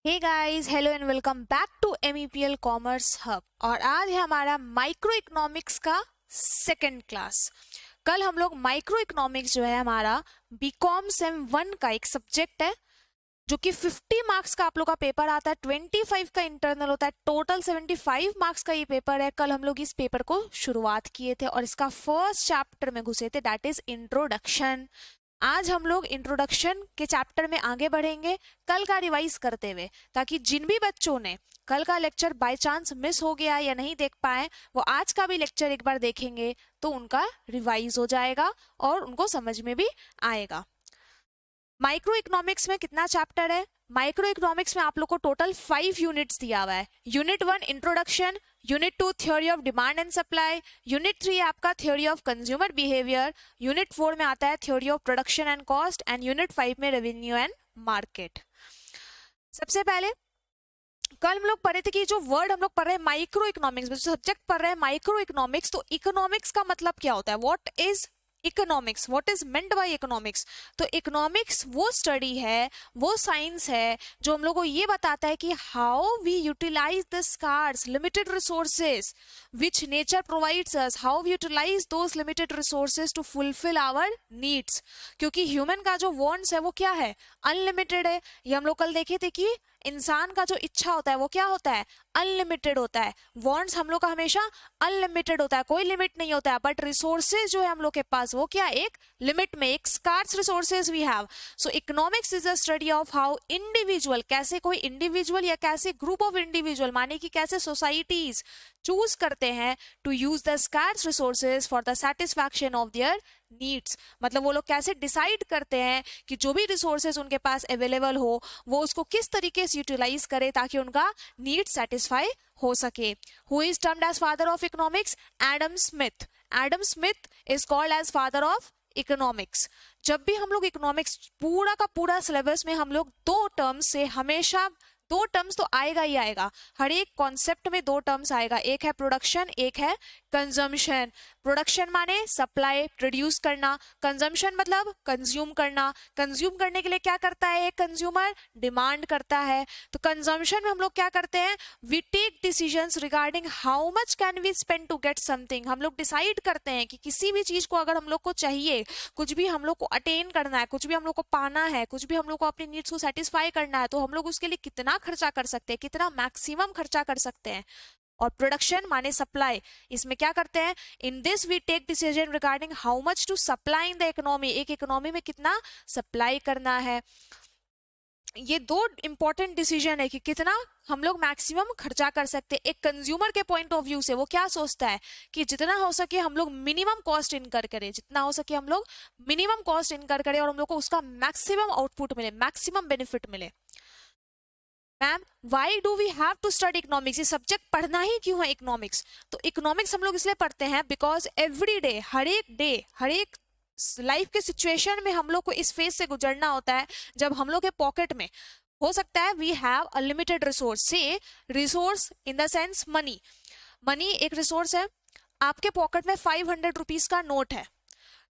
Hey guys, hello and welcome back to MEPL commerce hub. और आज है हमारा माइक्रो इकोनॉमिक्स का सेकंड क्लास। कल हम लोग माइक्रो इकोनॉमिक्स जो है हमारा बीकॉम सेम 1 का एक सब्जेक्ट है जो कि 50 मार्क्स का आप लोग का पेपर आता है, 25 का इंटरनल होता है, टोटल 75 मार्क्स का ये पेपर है। कल हम लोग इस पेपर को शुरुआत किए थे और इसका फर्स्ट चैप्टर में घुसे थे, दैट इज इंट्रोडक्शन। आज हम लोग इंट्रोडक्शन के चैप्टर में आगे बढ़ेंगे कल का रिवाइज करते हुए, ताकि जिन भी बच्चों ने कल का लेक्चर बाय चांस मिस हो गया या नहीं देख पाए वो आज का भी लेक्चर एक बार देखेंगे तो उनका रिवाइज हो जाएगा और उनको समझ में भी आएगा। माइक्रो इकोनॉमिक्स में कितना चैप्टर है? माइक्रो इकोनॉमिक्स में आप लोग को टोटल 5 यूनिट्स दिया हुआ है। Unit 1 introduction, unit 2 theory of demand and supply, unit 3 आपका theory of consumer behaviour, unit 4 में आता है theory of production and cost and unit 5 में रेवेन्यू एंड मार्केट। सबसे पहले कल हम लोग पढ़े थे कि जो वर्ड हम लोग पढ़ रहे हैं माइक्रो इकोनॉमिक्स में, जो सब्जेक्ट पढ़ रहे हैं माइक्रो इकोनॉमिक्स, तो इकोनॉमिक्स का मतलब क्या होता है? What is economics, what is meant by economics? तो इकोनॉमिक्स वो स्टडी है, वो साइंस है जो हम लोग को ये बताता है कि how we utilise the scarce limited resources which nature provides us, how we utilize those limited resources to fulfill our needs। क्योंकि ह्यूमन का जो wants है वो क्या है? अनलिमिटेड है। ये हम लोग कल देखे थे कि इंसान का जो इच्छा होता है वो क्या होता है? अनलिमिटेड होता है। वॉन्ट्स हम लोग का हमेशा अनलिमिटेड होता है, कोई लिमिट नहीं होता है। बट रिसोर्सेज जो है हम लोग के पास वो क्या? एक लिमिट में, एक scarce resources we have. So economics is a study of how individual, कैसे कोई इंडिविजुअल या कैसे ग्रुप ऑफ इंडिविजुअल, माने कि कैसे सोसाइटीज चूज करते हैं to use the scarce resources for the satisfaction of their needs. मतलब वो लोग कैसे डिसाइड करते हैं कि जो भी रिसोर्सेज उनके पास अवेलेबल हो वो उसको किस तरीके से यूटिलाइज करे ताकि उनका नीड सेटिस्फाई हो सके। Who is termed as father of economics? Adam Smith. Adam Smith is called as father of economics. जब भी हम लोग इकोनॉमिक्स पूरा का पूरा सिलेबस में हम लोग दो टर्म्स से हमेशा, दो टर्म्स तो आएगा ही आएगा, हर एक कॉन्सेप्ट में दो टर्म्स आएगा, एक है प्रोडक्शन, एक है कंजम्पशन। प्रोडक्शन माने सप्लाई, प्रोड्यूस करना, कंजम्पशन मतलब कंज्यूम करना। कंज्यूम करने के लिए क्या करता है एक कंज्यूमर? डिमांड करता है। तो कंजम्पशन में हम लोग क्या करते हैं? We take decisions regarding how much can we spend to get something. हम लोग डिसाइड करते हैं कि किसी भी चीज को अगर हम लोग को चाहिए, कुछ भी हम लोग को अटेन करना है, कुछ भी हम लोग को पाना है, कुछ भी हम लोग को अपनी नीड्स को सेटिस्फाई करना है, तो हम लोग उसके लिए कितना खर्चा कर सकते हैं, कितना मैक्सिमम खर्चा कर सकते हैं। और प्रोडक्शन माने सप्लाई, इसमें क्या करते हैं? In this we take decision regarding how much to supply in the economy, एक इकोनॉमी में कितना सप्लाई करना है। ये दो इंपॉर्टेंट डिसीजन है कि कितना हम लोग मैक्सिमम खर्चा कर सकते हैं। एक कंज्यूमर के पॉइंट ऑफ व्यू से वो क्या सोचता है कि जितना हो सके हम लोग मिनिमम कॉस्ट इनकर करें, जितना हो सके हम लोग मिनिमम कॉस्ट इनकर करें और हम लोग को उसका मैक्सिमम आउटपुट मिले, मैक्सिमम बेनिफिट मिले। Ma'am why do we have to study economics? ये सब्जेक्ट पढ़ना ही क्यों है इकोनॉमिक्स? तो इकोनॉमिक्स हम लोग इसलिए पढ़ते हैं बिकॉज एवरी डे, हर एक लाइफ के सिचुएशन में हम लोग को इस फेज से गुजरना होता है जब हम लोग के पॉकेट में हो सकता है we have a limited resource. Say resource in the sense money. Money एक रिसोर्स है। आपके पॉकेट में 500 रुपीज का नोट है,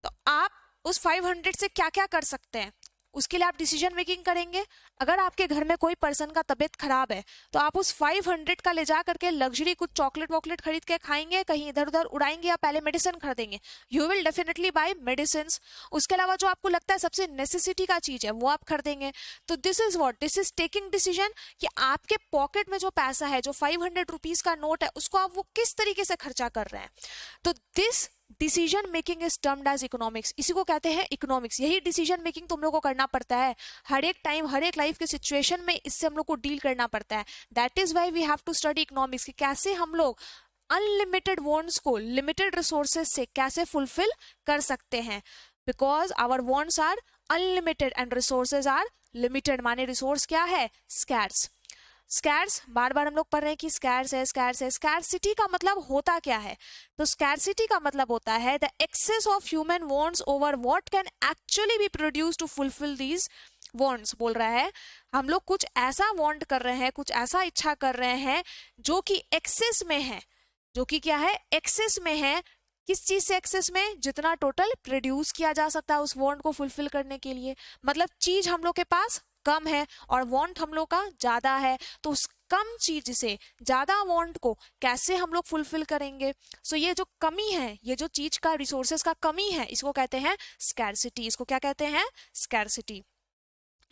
तो आप उस 500 से क्या क्या कर सकते हैं उसके लिए आप डिसीजन मेकिंग करेंगे। अगर आपके घर में कोई पर्सन का तबीयत खराब है तो आप उस 500 का ले जा करके लग्जरी कुछ चॉकलेट वॉकलेट खरीद के खाएंगे, कहीं इधर उधर उड़ाएंगे, या पहले मेडिसिन खरीदेंगे? You will definitely buy medicine. उसके अलावा जो आपको लगता है सबसे नेसेसिटी का चीज है वो आप खरीदेंगे। तो this is what, this is taking decision कि आपके पॉकेट में जो पैसा है, जो 500 रुपीज का नोट है, उसको आप वो किस तरीके से खर्चा कर रहे हैं। तो this decision making is termed as economics. इसी को कहते हैं इकोनॉमिक्स। यही डिसीजन मेकिंग तुम लोग को करना पड़ता है हर एक टाइम, हर एक लाइफ के सिचुएशन में, इससे हम लोग को डील करना पड़ता है। That is why we have to study economics कि कैसे हम लोग अनलिमिटेड वॉन्ट्स को लिमिटेड रिसोर्सेज से कैसे फुलफिल कर सकते हैं। Because our wants are unlimited and resources are limited. माने रिसोर्स क्या है? स्कैर्स। स्कैर्स बार बार हम लोग पढ़ रहे हैं कि स्कैर्स है, स्कैर्स है। स्कैर्सिटी का मतलब होता क्या है? तो स्कैर्सिटी का मतलब होता है the excess of human wants over what can actually be produce to fulfil these wants. बोल रहा है हम लोग कुछ ऐसा वांट कर रहे हैं, कुछ ऐसा इच्छा कर रहे हैं जो कि एक्सेस में है, जो कि क्या है? एक्सेस में है। किस चीज से एक्सेस में? जितना टोटल प्रोड्यूस किया जा सकता है उस वांट को फुलफिल करने के लिए। मतलब चीज हम लोग के पास कम है और वांट हम लोग का ज्यादा है, तो उस कम चीज से ज्यादा वांट को कैसे हम लोग फुलफिल करेंगे? सो ये जो कमी है, ये जो चीज का रिसोर्सेज का कमी है, इसको कहते हैं स्कैरसिटी। इसको क्या कहते हैं? Scarcity.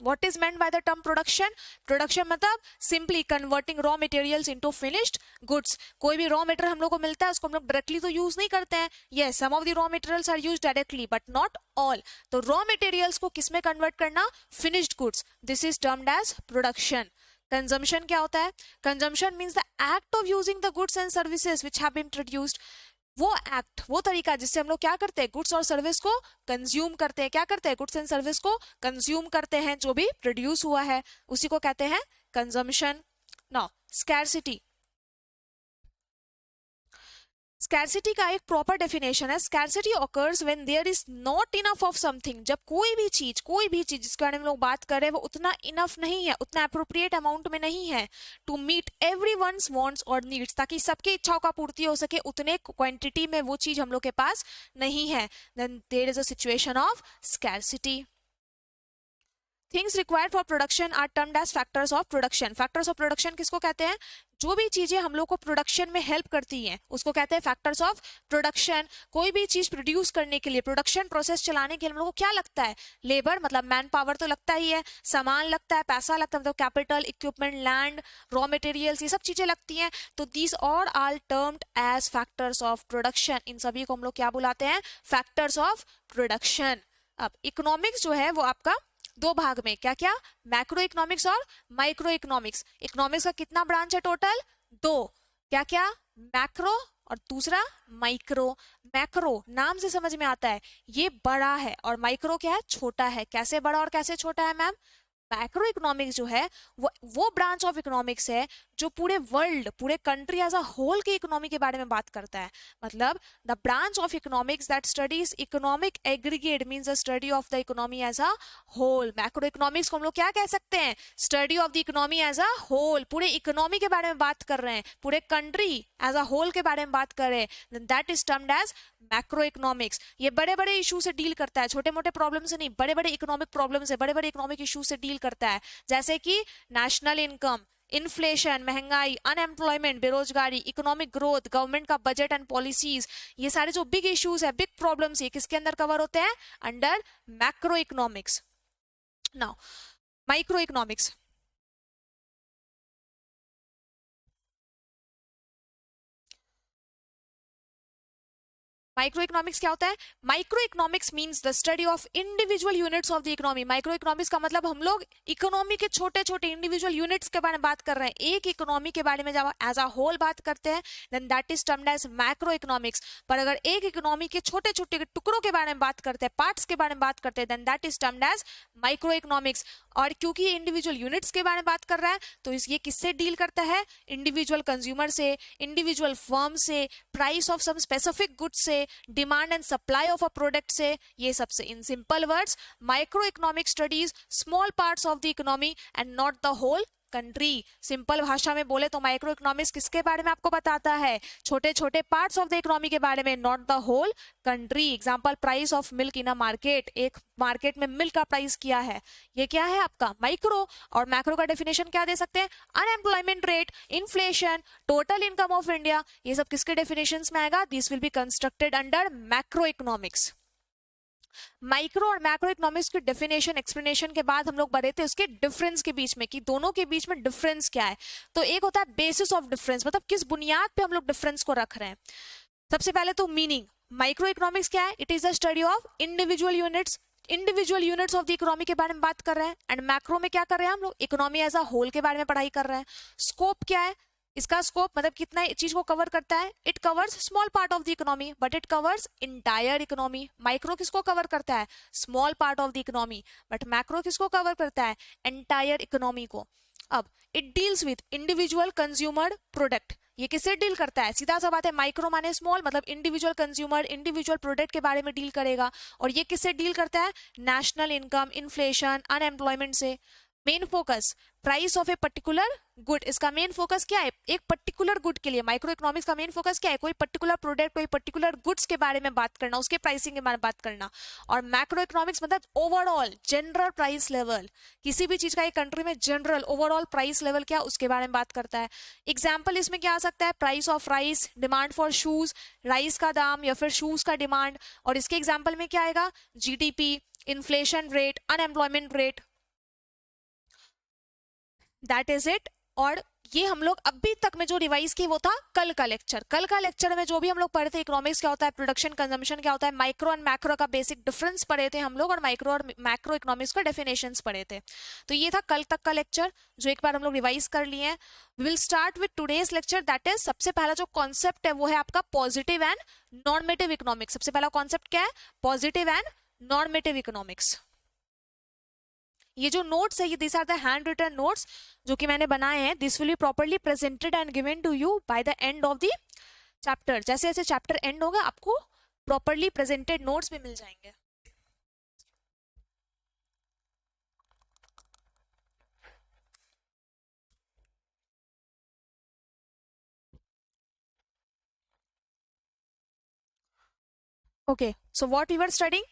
What is meant by the term production? Production मतलब simply converting raw materials into finished goods. कोई भी raw material हम लोग को मिलता है उसको हम लोग directly तो use नहीं करते हैं. Yes, some of the raw materials are used directly, but not all. तो raw materials को किस में convert करना? Finished goods. This is termed as production. Consumption क्या होता है? Consumption means the act of using the goods and services which have been produced. वो act, वो तरीका जिससे हम लोग क्या करते हैं? गुड्स और सर्विस को कंज्यूम करते हैं। क्या करते हैं? गुड्स एंड सर्विस को कंज्यूम करते हैं, जो भी प्रोड्यूस हुआ है उसी को कहते हैं कंजम्पशन। नाउ स्कैरसिटी, स्कैरसिटी का एक प्रॉपर डेफिनेशन है। Scarcity occurs when there is not enough of something. जब कोई भी चीज जिसके बारे में लोग बात कर रहे हैं वो उतना इनफ नहीं है, उतना अप्रोप्रिएट अमाउंट में नहीं है टू मीट एवरीवन्स वांट्स और नीड्स, ताकि सबकी इच्छाओं का पूर्ति हो सके, उतने क्वांटिटी में वो चीज हम लोग के पास नहीं है, then there is a situation of scarcity. Things required for production are termed as factors of production. Factors of production किसको कहते हैं? जो भी चीजें हम लोग को प्रोडक्शन में हेल्प करती हैं उसको कहते हैं फैक्टर्स ऑफ प्रोडक्शन। कोई भी चीज प्रोड्यूस करने के लिए, प्रोडक्शन प्रोसेस चलाने के लिए हम लोग को क्या लगता है? लेबर मतलब मैन पावर तो लगता ही है, सामान लगता है, पैसा लगता है मतलब capital, equipment, land, raw materials, ये सब चीजें लगती हैं। तो these all are termed as factors of production. इन सभी को हम लोग क्या बुलाते हैं? Factors of production. अब इकोनॉमिक्स जो है वो आपका दो भाग में, क्या क्या? मैक्रो इकोनॉमिक्स और माइक्रो इकोनॉमिक्स। इकोनॉमिक्स का कितना ब्रांच है टोटल? दो। क्या क्या? मैक्रो और दूसरा माइक्रो। मैक्रो नाम से समझ में आता है ये बड़ा है और माइक्रो क्या है? छोटा है। कैसे बड़ा और कैसे छोटा है मैम? मैक्रो इकोनॉमिक्स जो है वो ब्रांच ऑफ इकोनॉमिक्स है जो पूरे वर्ल्ड, पूरे कंट्री एज अ होल की इकोनॉमी के बारे में बात करता है। मतलब the branch of economics that studies economic aggregate means the study of the economy as a whole. Macro economics को हम लोग क्या कह सकते हैं? Study of the economy as a whole. पूरे इकोनॉमी के बारे में बात कर रहे हैं, पूरे कंट्री एज अ होल के बारे में बात कर रहे हैं, that is termed as macro economics. ये बड़े बड़े इशू से डील करता है, छोटे मोटे प्रॉब्लम से नहीं, बड़े बड़े इकोनॉमिक प्रॉब्लम से, बड़े बड़े इकोनॉमिक इशू से डील करता है, जैसे कि नेशनल इनकम, इन्फ्लेशन, महंगाई, अनएम्प्लॉयमेंट, बेरोजगारी, इकोनॉमिक ग्रोथ, गवर्नमेंट का बजट एंड पॉलिसीज। ये सारे जो बिग इश्यूज है, बिग प्रॉब्लम्स, ये किसके अंदर कवर होते हैं? Under macro economics. Now micro economics, micro economics क्या होता है? Micro economics means the study of individual units of the economy. Micro economics का मतलब हम लोग इकोनॉमी के छोटे छोटे इंडिविजुअल यूनिट्स के बारे में बात कर रहे हैं। एक इकोनॉमी के बारे में जब एज अ होल बात करते हैं then that is termed as macro economics. पर अगर एक इकोनॉमी के छोटे छोटे टुकड़ों के बारे में बात करते हैं, पार्ट्स के बारे में बात करते हैं, then that is termed as micro economics. और क्योंकि ये इंडिविजुअल यूनिट्स के बारे में बात कर रहा है तो ये किससे डील करता है? इंडिविजुअल कंज्यूमर से, इंडिविजुअल फर्म से, price of some specific goods से, demand and supply of a product से, ये सबसे। In simple words, microeconomic studies small parts of the economy and not the whole country. Simple भाषा में बोले तो माइक्रो इकोनॉमिक्स किसके बारे में आपको बताता है? छोटे छोटे पार्ट्स ऑफ द इकोनॉमी के बारे में, not the whole country. Example, price of milk in a market, एक मार्केट में मिल्क का प्राइस क्या है, ये क्या है आपका? माइक्रो। और मैक्रो का डेफिनेशन क्या दे सकते हैं? Unemployment rate, inflation, total income of India, ये सब किसके डेफिनेशंस में आएगा? This will be constructed under macro economics. Micro और मैक्रो इकोनॉमिक्स की डेफिनेशन एक्सप्लेनेशन के बाद हम लोग बढ़े थे उसके डिफरेंस के बीच में, कि दोनों के बीच में डिफरेंस क्या है। तो एक होता है बेसिस ऑफ डिफरेंस, मतलब किस बुनियाद पे हम लोग डिफरेंस को रख रहे हैं। सबसे पहले तो मीनिंग, माइक्रो इकोनॉमिक्स क्या है? It is the study of individual units, individual units of the economy के बारे में बात कर रहे हैं। एंड मैक्रो में क्या कर रहे हैं हम लोग? इकोनॉमी एज अ होल के बारे में पढ़ाई कर रहे हैं। स्कोप क्या है इसका? स्कोप मतलब कितना चीज को कवर करता है? It covers small part of the economy but it covers entire economy. Micro किसको कवर करता है? Small part of the economy, but macro किसको कवर करता है? एंटायर इकोनॉमी को। अब it deals with individual consumer product, ये किससे डील करता है? सीधा सा बात है, माइक्रो माने स्मॉल, मतलब इंडिविजुअल कंज्यूमर, इंडिविजुअल प्रोडक्ट के बारे में डील करेगा। और ये किससे डील करता है? नेशनल इनकम, इन्फ्लेशन, अनएम्प्लॉयमेंट से। Main focus price of a particular good, इसका मेन फोकस क्या है, एक पर्टिकुलर गुड के लिए। माइक्रो इकोनॉमिक्स का मेन फोकस क्या है, कोई पर्टिकुलर प्रोडक्ट, कोई पर्टिकुलर गुड्स के बारे में बात करना, उसके प्राइसिंग के बारे में बात करना। और मैक्रो इकोनॉमिक्स मतलब ओवरऑल जनरल प्राइस लेवल, किसी भी चीज का एक कंट्री में जनरल ओवरऑल प्राइस लेवल क्या उसके बारे में बात करता है। एग्जाम्पल इसमें क्या आ सकता है, price of rice, demand for shoes, rice का दाम या फिर शूज का डिमांड। और इसके एग्जाम्पल में क्या आएगा, GDP, inflation rate, unemployment rate, that is it. और ये हम लोग अभी तक में जो रिवाइज की वो था कल का लेक्चर। कल का लेक्चर में जो भी हम लोग पढ़े थे, इकोनॉमिक्स क्या होता है, प्रोडक्शन कंजम्पशन क्या होता है, माइक्रो एंड मैक्रो का बेसिक डिफरेंस पढ़े थे हम लोग, और माइक्रो और मैक्रो इकोनॉमिक्स का डेफिनेशंस पढ़े थे। तो ये था कल तक का लेक्चर जो एक बार हम लोग रिवाइज कर लिए हैं। We will start with today's lecture, that is सबसे पहला जो कॉन्सेप्ट है वो है आपका पॉजिटिव एंड नॉर्मेटिव इकोनॉमिक्स। सबसे पहला कॉन्सेप्ट क्या है, पॉजिटिव एंड नॉर्मेटिव इकोनॉमिक्स। ये जो नोट्स है, ये this are the hand written notes जो कि मैंने बनाए हैं। This will be properly presented and given to you by the end of the chapter. जैसे जैसे चैप्टर एंड होगा आपको प्रॉपर्ली प्रेजेंटेड नोट्स भी मिल जाएंगे। Okay, so what we were studying,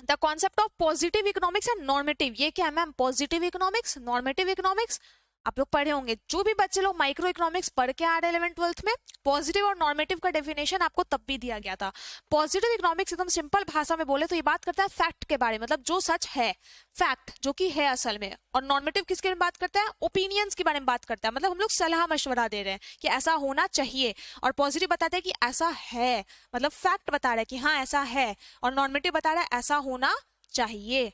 the concept of positive economics and normative. ये क्या है ma'am, positive economics, normative economics. आप लोग पढ़े होंगे, जो भी बच्चे लोग माइक्रो इकोनॉमिक्स पढ़ के आ रहे हैं 11th-12th में, पॉजिटिव और नॉर्मेटिव का डेफिनेशन आपको तब भी दिया गया था। पॉजिटिव इकोनॉमिक्स एकदम सिंपल भाषा में बोले तो ये बात करता है फैक्ट के बारे में, मतलब जो सच है, फैक्ट जो कि है असल में। और नॉर्मेटिव किसके बारे में बात करता है, ओपिनियंस के बारे में बात करता है, मतलब हम लोग सलाह मशवरा दे रहे हैं कि ऐसा होना चाहिए। और पॉजिटिव बताता है कि ऐसा है, मतलब फैक्ट बता रहा है कि हाँ ऐसा है, और नॉर्मेटिव बता रहा है ऐसा होना चाहिए।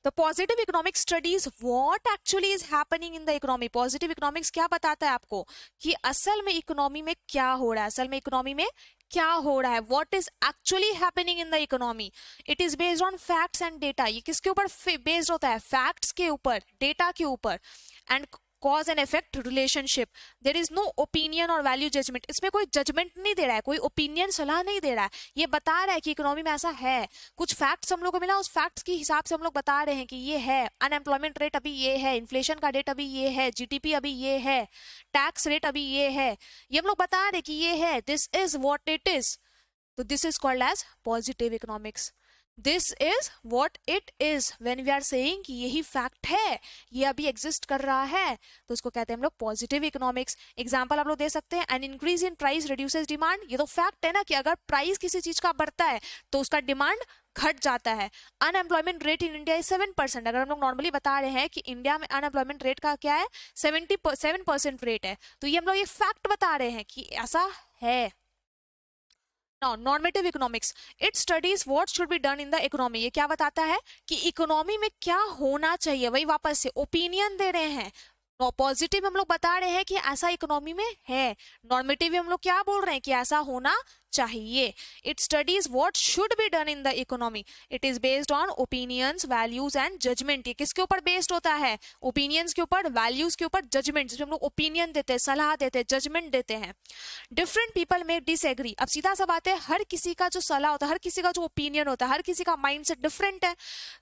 तो positive economics studies what actually is happening in the economy. Positive economics क्या बताता है आपको कि असल में इकोनॉमी में क्या हो रहा है, असल में इकोनॉमी में क्या हो रहा है, what is actually happening in the economy. It is based on facts and data. ये किसके ऊपर बेस्ड होता है, फैक्ट्स के ऊपर, डेटा के ऊपर। And cause and effect relationship, there is no opinion और वैल्यू जजमेंट। इसमें कोई जजमेंट नहीं दे रहा है, कोई ओपिनियन सलाह नहीं दे रहा है, ये बता रहा है कि इकोनॉमी में ऐसा है। कुछ फैक्ट्स हम लोग को मिला, उस फैक्ट्स के हिसाब से हम लोग बता रहे हैं कि ये है, अनएम्प्लॉयमेंट रेट अभी ये है, इन्फ्लेशन का रेट अभी ये है, जीडीपी अभी ये है, टैक्स रेट अभी ये है, ये हम लोग बता रहे हैं कि ये है, this is what it is. तो this is called as positive economics. This is what it is when we are saying कि यही फैक्ट है, ये अभी एग्जिस्ट कर रहा है, तो उसको कहते हैं हम लोग पॉजिटिव इकोनॉमिक्स। एग्जांपल आप लोग दे सकते हैं, an increase in price reduces demand. ये तो फैक्ट है ना कि अगर प्राइस किसी चीज का बढ़ता है तो उसका डिमांड घट जाता है। Unemployment rate in India is 7%। अगर हम लोग नॉर्मली बता रहे हैं कि इंडिया में अनएम्प्लॉयमेंट रेट का क्या है, 77% रेट है, तो ये हम लोग ये फैक्ट बता रहे हैं कि ऐसा है। Now, normative economics, it studies what should be done in the economy। ये क्या बताता है कि इकोनॉमी में क्या होना चाहिए, वही वापस से ओपिनियन दे रहे हैं। पॉजिटिव हम लोग बता रहे हैं कि ऐसा इकोनॉमी में है, नॉर्मेटिव हम लोग क्या बोल रहे हैं कि ऐसा होना चाहिए। It studies what should be done in the economy. It is based on opinions, values and judgement. ये किसके ऊपर बेस्ड होता है, ओपिनियंस के ऊपर, वैल्यूज के ऊपर, जजमेंट, जिसमें हम लोग ओपिनियन देते हैं, सलाह देते हैं, जजमेंट देते हैं। डिफरेंट पीपल में डिसएग्री। अब सीधा सा बात है, हर किसी का जो सलाह होता है, हर किसी का जो ओपिनियन होता है, हर किसी का माइंडसेट डिफरेंट है।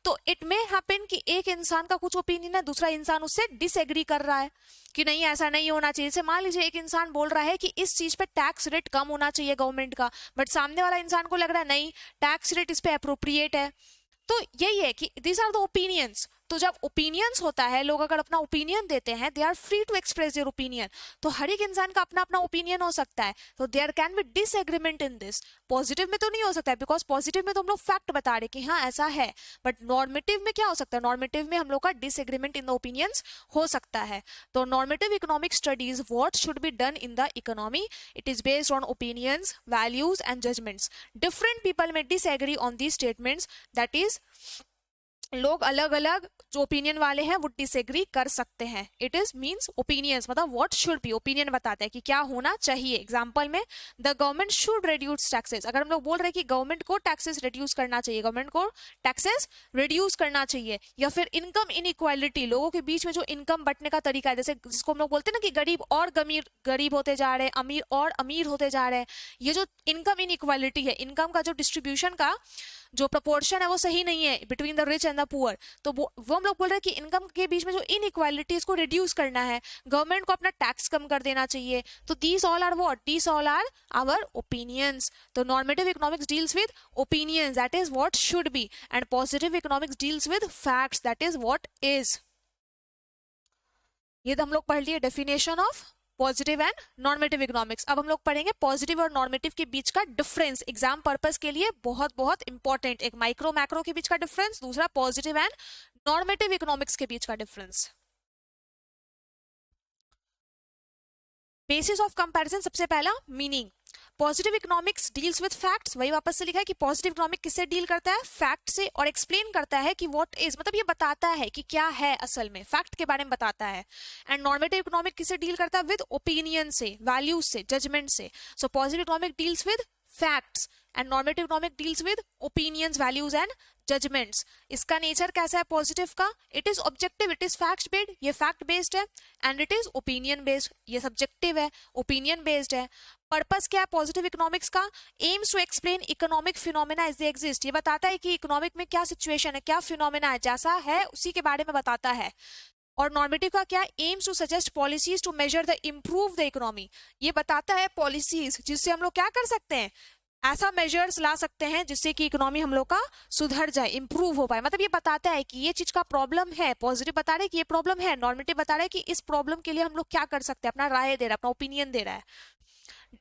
तो इट मे हैपन कि एक इंसान का कुछ ओपिनियन है, दूसरा इंसान उससे डिसएग्री कर रहा है कि नहीं ऐसा नहीं होना चाहिए। जैसे मान लीजिए एक इंसान बोल रहा है कि इस चीज पे टैक्स रेट कम होना चाहिए गवर्नमेंट का, बट सामने वाला इंसान को लग रहा है नहीं टैक्स रेट इस पे अप्रोप्रिएट है। तो यही है कि दिस आर द ओपिनियंस। तो जब ओपिनियंस होता है, लोग अगर अपना ओपिनियन देते हैं, they are free to express their opinion. तो हर एक इंसान का अपना अपना ओपिनियन हो सकता है, तो there can be disagreement in this. Positive में तो नहीं हो सकता है, बिकॉज पॉजिटिव में तो हम लोग फैक्ट बता रहे कि हाँ ऐसा है, बट नॉर्मेटिव में क्या हो सकता है, नॉर्मेटिव में हम लोग का डिसएग्रीमेंट इन द ओपिनियंस हो सकता है। तो normative economic studies what should be done in the economy. It is based on opinions, values and judgements. Different people में disagree on these statements, that is लोग अलग अलग जो ओपिनियन वाले हैं वो डिसएग्री कर सकते हैं। इट इज मींस ओपिनियंस, मतलब व्हाट शुड बी, ओपिनियन बताते हैं कि क्या होना चाहिए। एग्जांपल में the government should reduce taxes. अगर हम लोग बोल रहे हैं कि गवर्नमेंट को टैक्सेस रिड्यूस करना चाहिए, गवर्नमेंट को टैक्सेस रिड्यूस करना चाहिए। या फिर इनकम इनइक्वालिटी, लोगों के बीच में जो इनकम बंटने का तरीका है, जैसे जिसको हम लोग बोलते हैं ना कि गरीब और गरीब होते जा रहे हैं, अमीर और अमीर होते जा रहे हैं। ये जो इनकम इनइक्वालिटी है, इनकम का जो डिस्ट्रीब्यूशन का जो प्रपोर्शन है वो सही नहीं है between the rich and the poor, तो वो हम लोग बोल रहे हैं कि इनकम के बीच में जो इनइक्वालिटी इसको रिड्यूस करना है, गवर्नमेंट को अपना टैक्स कम कर देना चाहिए। तो these all are what, these all are our opinions. तो normative economics deals with opinions, that is what should be, and positive economics deals with facts, that is what is. ये तो हम लोग पढ़ लिए definition of positive and normative economics. अब हम लोग पढ़ेंगे पॉजिटिव और नॉर्मेटिव के बीच का डिफरेंस, एग्जाम पर्पस के लिए बहुत बहुत इंपॉर्टेंट। एक माइक्रो मैक्रो के बीच का डिफरेंस, दूसरा पॉजिटिव एंड नॉर्मेटिव इकोनॉमिक्स के बीच का डिफरेंस। बेसिस ऑफ कंपैरिजन, सबसे पहला meaning. Positive economics deals with facts, वही वापस से लिखा है कि पॉजिटिव इकोनॉमिक किससे डील करता है, फैक्ट से, और एक्सप्लेन करता है कि व्हाट इज, मतलब ये बताता है कि क्या है असल में, फैक्ट के बारे में बताता है। एंड नॉर्मेटिव इकोनॉमिक किससे डील करता है, विद ओपिनियन से, वैल्यूज से, जजमेंट से। So positive economic deals with facts and normative economic deals with opinions, values and judgements. इसका नेचर कैसा है पॉजिटिव का, it is objective, it is fact based, ये फैक्ट बेस्ड है, and it is opinion based, ये subjective है, opinion based है। Purpose क्या है पॉजिटिव इकोनॉमिक्स का, aims to explain economic phenomena as they exist, ये बताता है कि इकोनॉमिक में क्या सिचुएशन है, क्या फिनोमेना है, जैसा है उसी के बारे में बताता है। और नॉर्मेटिव का क्या, aims to suggest policies to measure the improve the economy, ये बताता है पॉलिसीज जिससे हम लोग क्या कर सकते हैं, ऐसा मेजर्स ला सकते हैं जिससे कि इकोनॉमी हम लोग का सुधर जाए, इंप्रूव हो पाए। मतलब ये बताता है कि ये चीज का प्रॉब्लम है, पॉजिटिव बता रहे हैं कि ये प्रॉब्लम है, नॉर्मेटिव बता रहे हैं कि इस प्रॉब्लम के लिए हम लोग क्या कर सकते हैं, अपना राय दे रहा है, अपना ओपिनियन दे रहा है।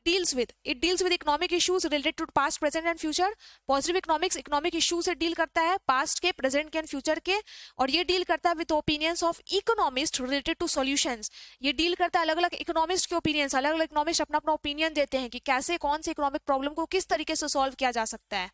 deals with, it deals with economic issues related to past, present and future। Positive economics economic issue से डील करता है, पास्ट के, प्रेजेंट के एंड फ्यूचर के, और ये डील करता है with opinions of economist related to solutions. ये डील करता है अलग अलग इकोनॉमिस्ट के ओपिनियंस, अलग अलग इकोनॉमिस्ट अपना अपना ओपिनियन देते हैं कि कैसे कौन से इकोनॉमिक प्रॉब्लम को किस तरीके से सॉल्व किया जा सकता है।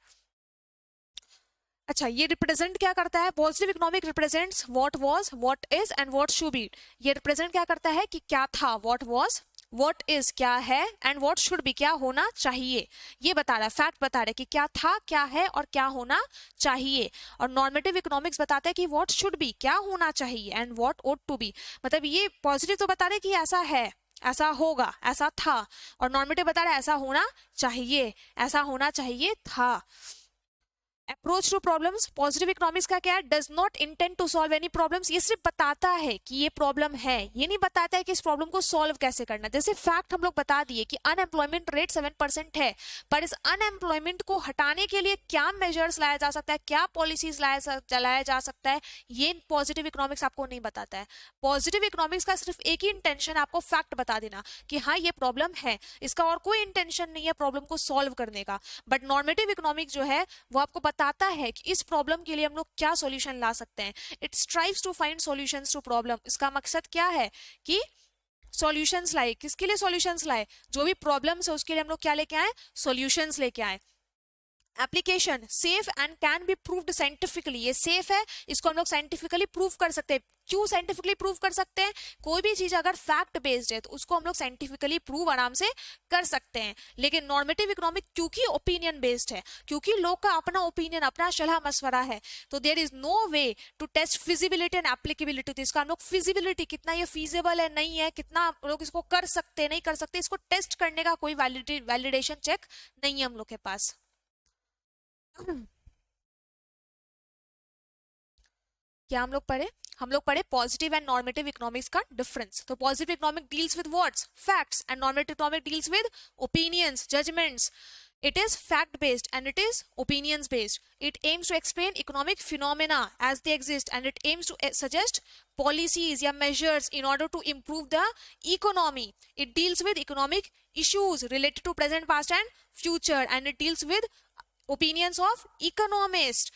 अच्छा, ये रिप्रेजेंट क्या करता है, positive economic represents what was, what is and what should B. ये रिप्रेजेंट क्या करता है कि क्या था, व्हाट वाज, व्हाट इज क्या है, एंड व्हाट शुड बी क्या होना चाहिए। ये बता रहा है, फैक्ट बता रहा है कि क्या था, क्या है और क्या होना चाहिए। और नॉर्मेटिव इकोनॉमिक्स बताता है कि व्हाट शुड बी क्या होना चाहिए, and what ought to be. मतलब ये पॉजिटिव तो बता रहे कि ऐसा है, ऐसा होगा, ऐसा था, और नॉर्मेटिव बता रहा है ऐसा होना चाहिए, ऐसा होना चाहिए था। Approach to problems, positive economics का क्या है, does not intend to solve any problems, ये सिर्फ बताता है कि ये प्रॉब्लम है, ये नहीं बताता है कि इस प्रॉब्लम को सॉल्व कैसे करना। जैसे फैक्ट हम लोग बता दिए कि अनएम्प्लॉयमेंट रेट 7% है, पर इस अनएम्प्लॉयमेंट को हटाने के लिए क्या मेजर्स लाया जा सकता है, क्या पॉलिसीज लाया जा सकता है, ये पॉजिटिव इकोनॉमिक्स आपको नहीं बताता है। पॉजिटिव इकोनॉमिक्स का सिर्फ एक ही इंटेंशन, आपको फैक्ट बता देना कि हाँ ये प्रॉब्लम है, इसका और कोई इंटेंशन नहीं है प्रॉब्लम को सॉल्व करने का। बट नॉर्मेटिव इकोनॉमिक्स जो है वो आपको बताता है कि इस प्रॉब्लम के लिए हम लोग क्या सॉल्यूशन ला सकते हैं। It strives to find solutions to problem. इसका मकसद क्या है कि सॉल्यूशंस लाए, किसके लिए सॉल्यूशंस लाए, जो भी प्रॉब्लम्स है उसके लिए हम लोग क्या लेके आए, सॉल्यूशंस लेके आए। Application safe and can be proved scientifically, ये सेफ है, इसको हम लोग साइंटिफिकली प्रूव कर सकते हैं। क्यों साइंटिफिकली प्रूव कर सकते हैं, कोई भी चीज अगर फैक्ट बेस्ड है तो उसको हम लोग साइंटिफिकली प्रूव आराम से कर सकते हैं। लेकिन नॉर्मेटिव इकोनॉमिक क्योंकि ओपिनियन बेस्ड है, क्योंकि लोग का अपना ओपिनियन, अपना सलाह मशवरा है, तो there is no way to test feasibility and applicability. तो इसका हम लोग फिजिबिलिटी, कितना ये फीजिबल है नहीं है, कितना लोग इसको कर सकते नहीं कर सकते, इसको टेस्ट करने का कोई वैलिडेशन चेक नहीं है हम लोग के पास। क्या हम लोग पढ़े पॉजिटिव एंड नॉर्मेटिव इकोनॉमिक्स का डिफरेंस। तो positive economic deals with what's, facts, and normative economic deals with opinions, judgements. It is fact based and it is opinions based. It aims to explain economic phenomena as they exist, and it aims to suggest policies या measures in order to improve the economy. It deals with economic issues related to present, past and future, and it deals with opinions of economists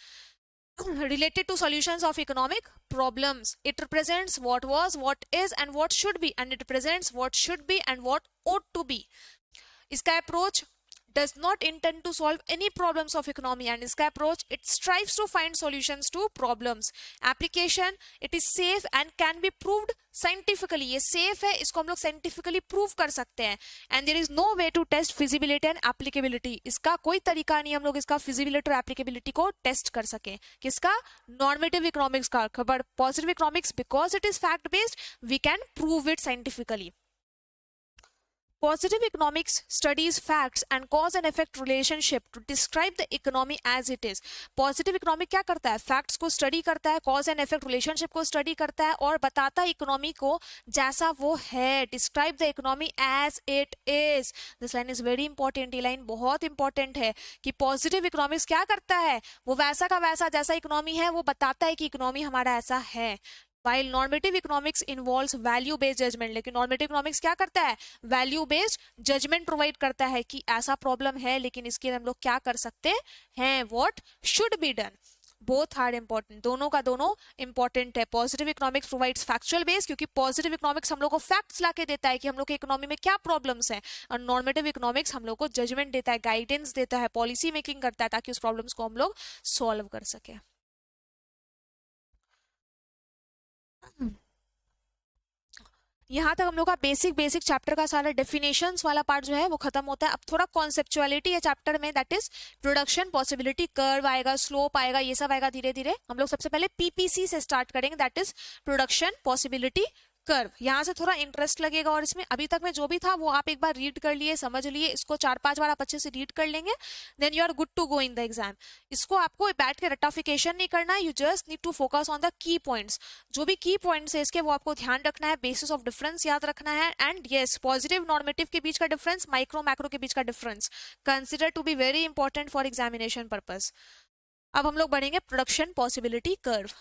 related to solutions of economic problems. It represents what was, what is and what should be, and it represents what should be and what ought to be. इसका approach does not intend to solve any problems of economy, and iska approach, it strives to find solutions to problems. Application, it is safe and can be proved scientifically. ये safe है, इसको हम लोग scientifically prove कर सकते हैं, and there is no way to test feasibility and applicability. इसका कोई तरीका नहीं हम लोग इसका feasibility और applicability को test कर सके। किसका, normative economics का। खबर positive economics, because it is fact based, we can prove it scientifically. Positive economics studies facts and cause and effect relationship to describe the economy as it is. Positive economic क्या करता है? Facts को study करता है, cause and effect relationship को study करता है और बताता है economy को जैसा वो है. Describe the economy as it is. This line is very important. ये line बहुत important है कि positive economics क्या करता है? वो वैसा का वैसा जैसा economy है वो बताता है कि economy हमारा ऐसा है. While normative economics involves value based judgment, लेकिन normative economics क्या करता है? Value based judgment provide करता है कि ऐसा problem है लेकिन इसके लिए हम लोग क्या कर सकते हैं, what should be done. Both are important, दोनों का दोनों इंपॉर्टेंट है. Positive economics provides factual base, क्योंकि पॉजिटिव इकोनॉमिक्स हम लोग को फैक्ट्स लाके देता है कि हम लोग के इकोनॉमी में क्या प्रॉब्लम्स हैं, और नॉर्मेटिव इकोनॉमिक्स हम लोग को जजमेंट देता है, गाइडेंस देता है, पॉलिसी मेकिंग करता है ताकि उस प्रॉब्लम्स को हम लोग सॉल्व कर सके. यहाँ तक हम लोग का बेसिक चैप्टर का सारा डेफिनेशंस वाला पार्ट जो है वो खत्म होता है. अब थोड़ा कॉन्सेप्चुअलिटी है चैप्टर में, that is production possibility curve आएगा, स्लोप आएगा, ये सब आएगा धीरे धीरे. हम लोग सबसे पहले पीपीसी से स्टार्ट करेंगे, that is production possibility curve. यहाँ से थोड़ा इंटरेस्ट लगेगा और इसमें अभी तक में जो भी था वो आप एक बार रीड कर लिए, समझ लिए, इसको 4-5 बार आप अच्छे से रीड कर लेंगे, then you are good to go in the exam. इसको आपको बैठ के रटाफिकेशन नहीं करना है, you just need to focus on the key points. जो भी की पॉइंट्स है इसके वो आपको ध्यान रखना है, बेसिस ऑफ डिफरेंस याद रखना है, एंड यस पॉजिटिव नॉर्मेटिव के बीच का डिफरेंस, माइक्रो मैक्रो के बीच का difference consider to be very important for examination purpose. अब हम लोग बढ़ेंगे production possibility curve.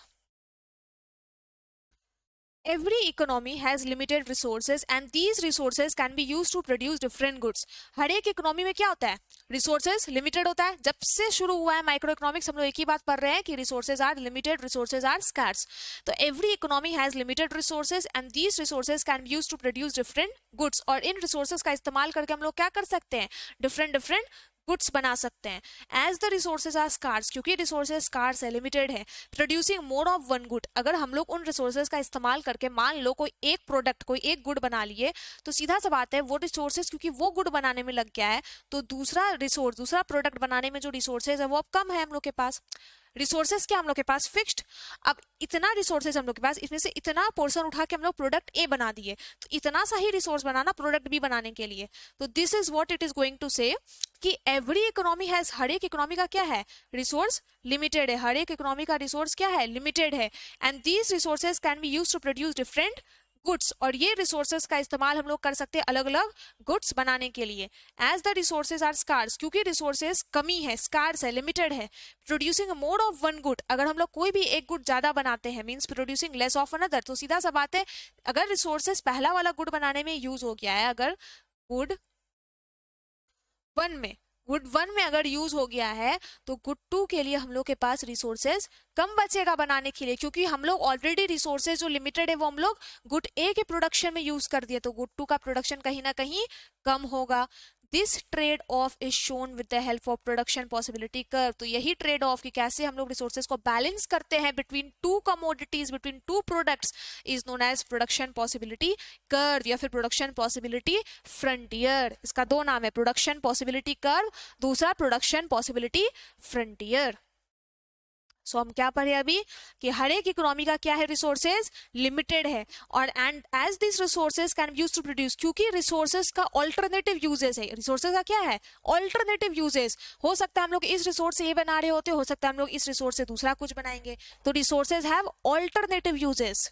Every economy has limited resources and these resources can be used to produce different goods. हर एक इकोनॉमी में क्या होता है? रिसोर्सेज लिमिटेड होता है. जब से शुरू हुआ है माइक्रो इकोनॉमिक्स हम लोग एक ही बात पढ़ रहे हैं कि resources are limited, resources are scarce. तो every economy has limited resources and these resources can be used to produce different goods. और इन रिसोर्सेज का इस्तेमाल करके हम लोग क्या कर सकते हैं? डिफरेंट गुड्स बना सकते हैं. As the resources are scarce, क्योंकि रिसोर्सेज स्कार्स है, लिमिटेड है, producing more of one good. अगर हम लोग उन रिसोर्सेज का इस्तेमाल करके मान लो कोई एक प्रोडक्ट, कोई एक गुड बना लिए, तो सीधा सा बात है वो रिसोर्सेज क्योंकि वो गुड बनाने में लग गया है तो दूसरा प्रोडक्ट बनाने में जो रिसोर्सेज है वो अब कम है हम लोग के पास. रिसोर्सेज क्या हम लोग के पास? फिक्स्ड. अब इतना रिसोर्सेज हम लोग के पास, इसमें से इतना पोर्शन उठा के हम लोग प्रोडक्ट ए बना दिए, तो इतना सा ही रिसोर्स बनाना प्रोडक्ट बी बनाने के लिए. तो this is what it is going to say कि एवरी इकोनॉमी हैज, हर एक इकोनॉमी का क्या है? रिसोर्स लिमिटेड है. हर एक इकोनॉमी का रिसोर्स क्या है? लिमिटेड है. And these resources can be used to produce different goods. और ये रिसोर्सेज का इस्तेमाल हम लोग कर सकते हैं अलग अलग गुड्स बनाने के लिए. As the resources are scarce, क्योंकि रिसोर्सेज कमी है, स्कार्स है, लिमिटेड है, producing more of one good. अगर हम लोग कोई भी एक गुड ज्यादा बनाते हैं means producing less of another, तो सीधा सा बात है अगर रिसोर्सेज पहला वाला गुड बनाने में यूज हो गया है, अगर गुड वन में अगर यूज हो गया है तो गुड 2 के लिए हम लोग के पास रिसोर्सेज कम बचेगा बनाने के लिए, क्योंकि हम लोग ऑलरेडी रिसोर्सेज जो लिमिटेड है वो हम लोग गुड ए के प्रोडक्शन में यूज कर दिए, तो गुड 2 का प्रोडक्शन कहीं ना कहीं कम होगा. This trade off is shown with the help of production possibility curve. तो यही ट्रेड ऑफ कि कैसे हम लोग रिसोर्सेज को बैलेंस करते हैं between two commodities, between two products, is known as production possibility curve या फिर प्रोडक्शन पॉसिबिलिटी फ्रंटियर. इसका दो नाम है, प्रोडक्शन पॉसिबिलिटी कर्व, दूसरा प्रोडक्शन पॉसिबिलिटी फ्रंटियर. सो हम क्या पढ़े अभी कि हर एक इकोनॉमी का क्या है? रिसोर्सेज लिमिटेड है. और and as this resources can be used to produce, क्योंकि रिसोर्सेज का ऑल्टरनेटिव यूजेस है. रिसोर्सेज का क्या है? Alternative uses. हो सकता है हम लोग इस रिसोर्स से ये बना रहे होते, हो सकता है हम लोग इस रिसोर्स से दूसरा कुछ बनाएंगे. तो resources have alternative uses.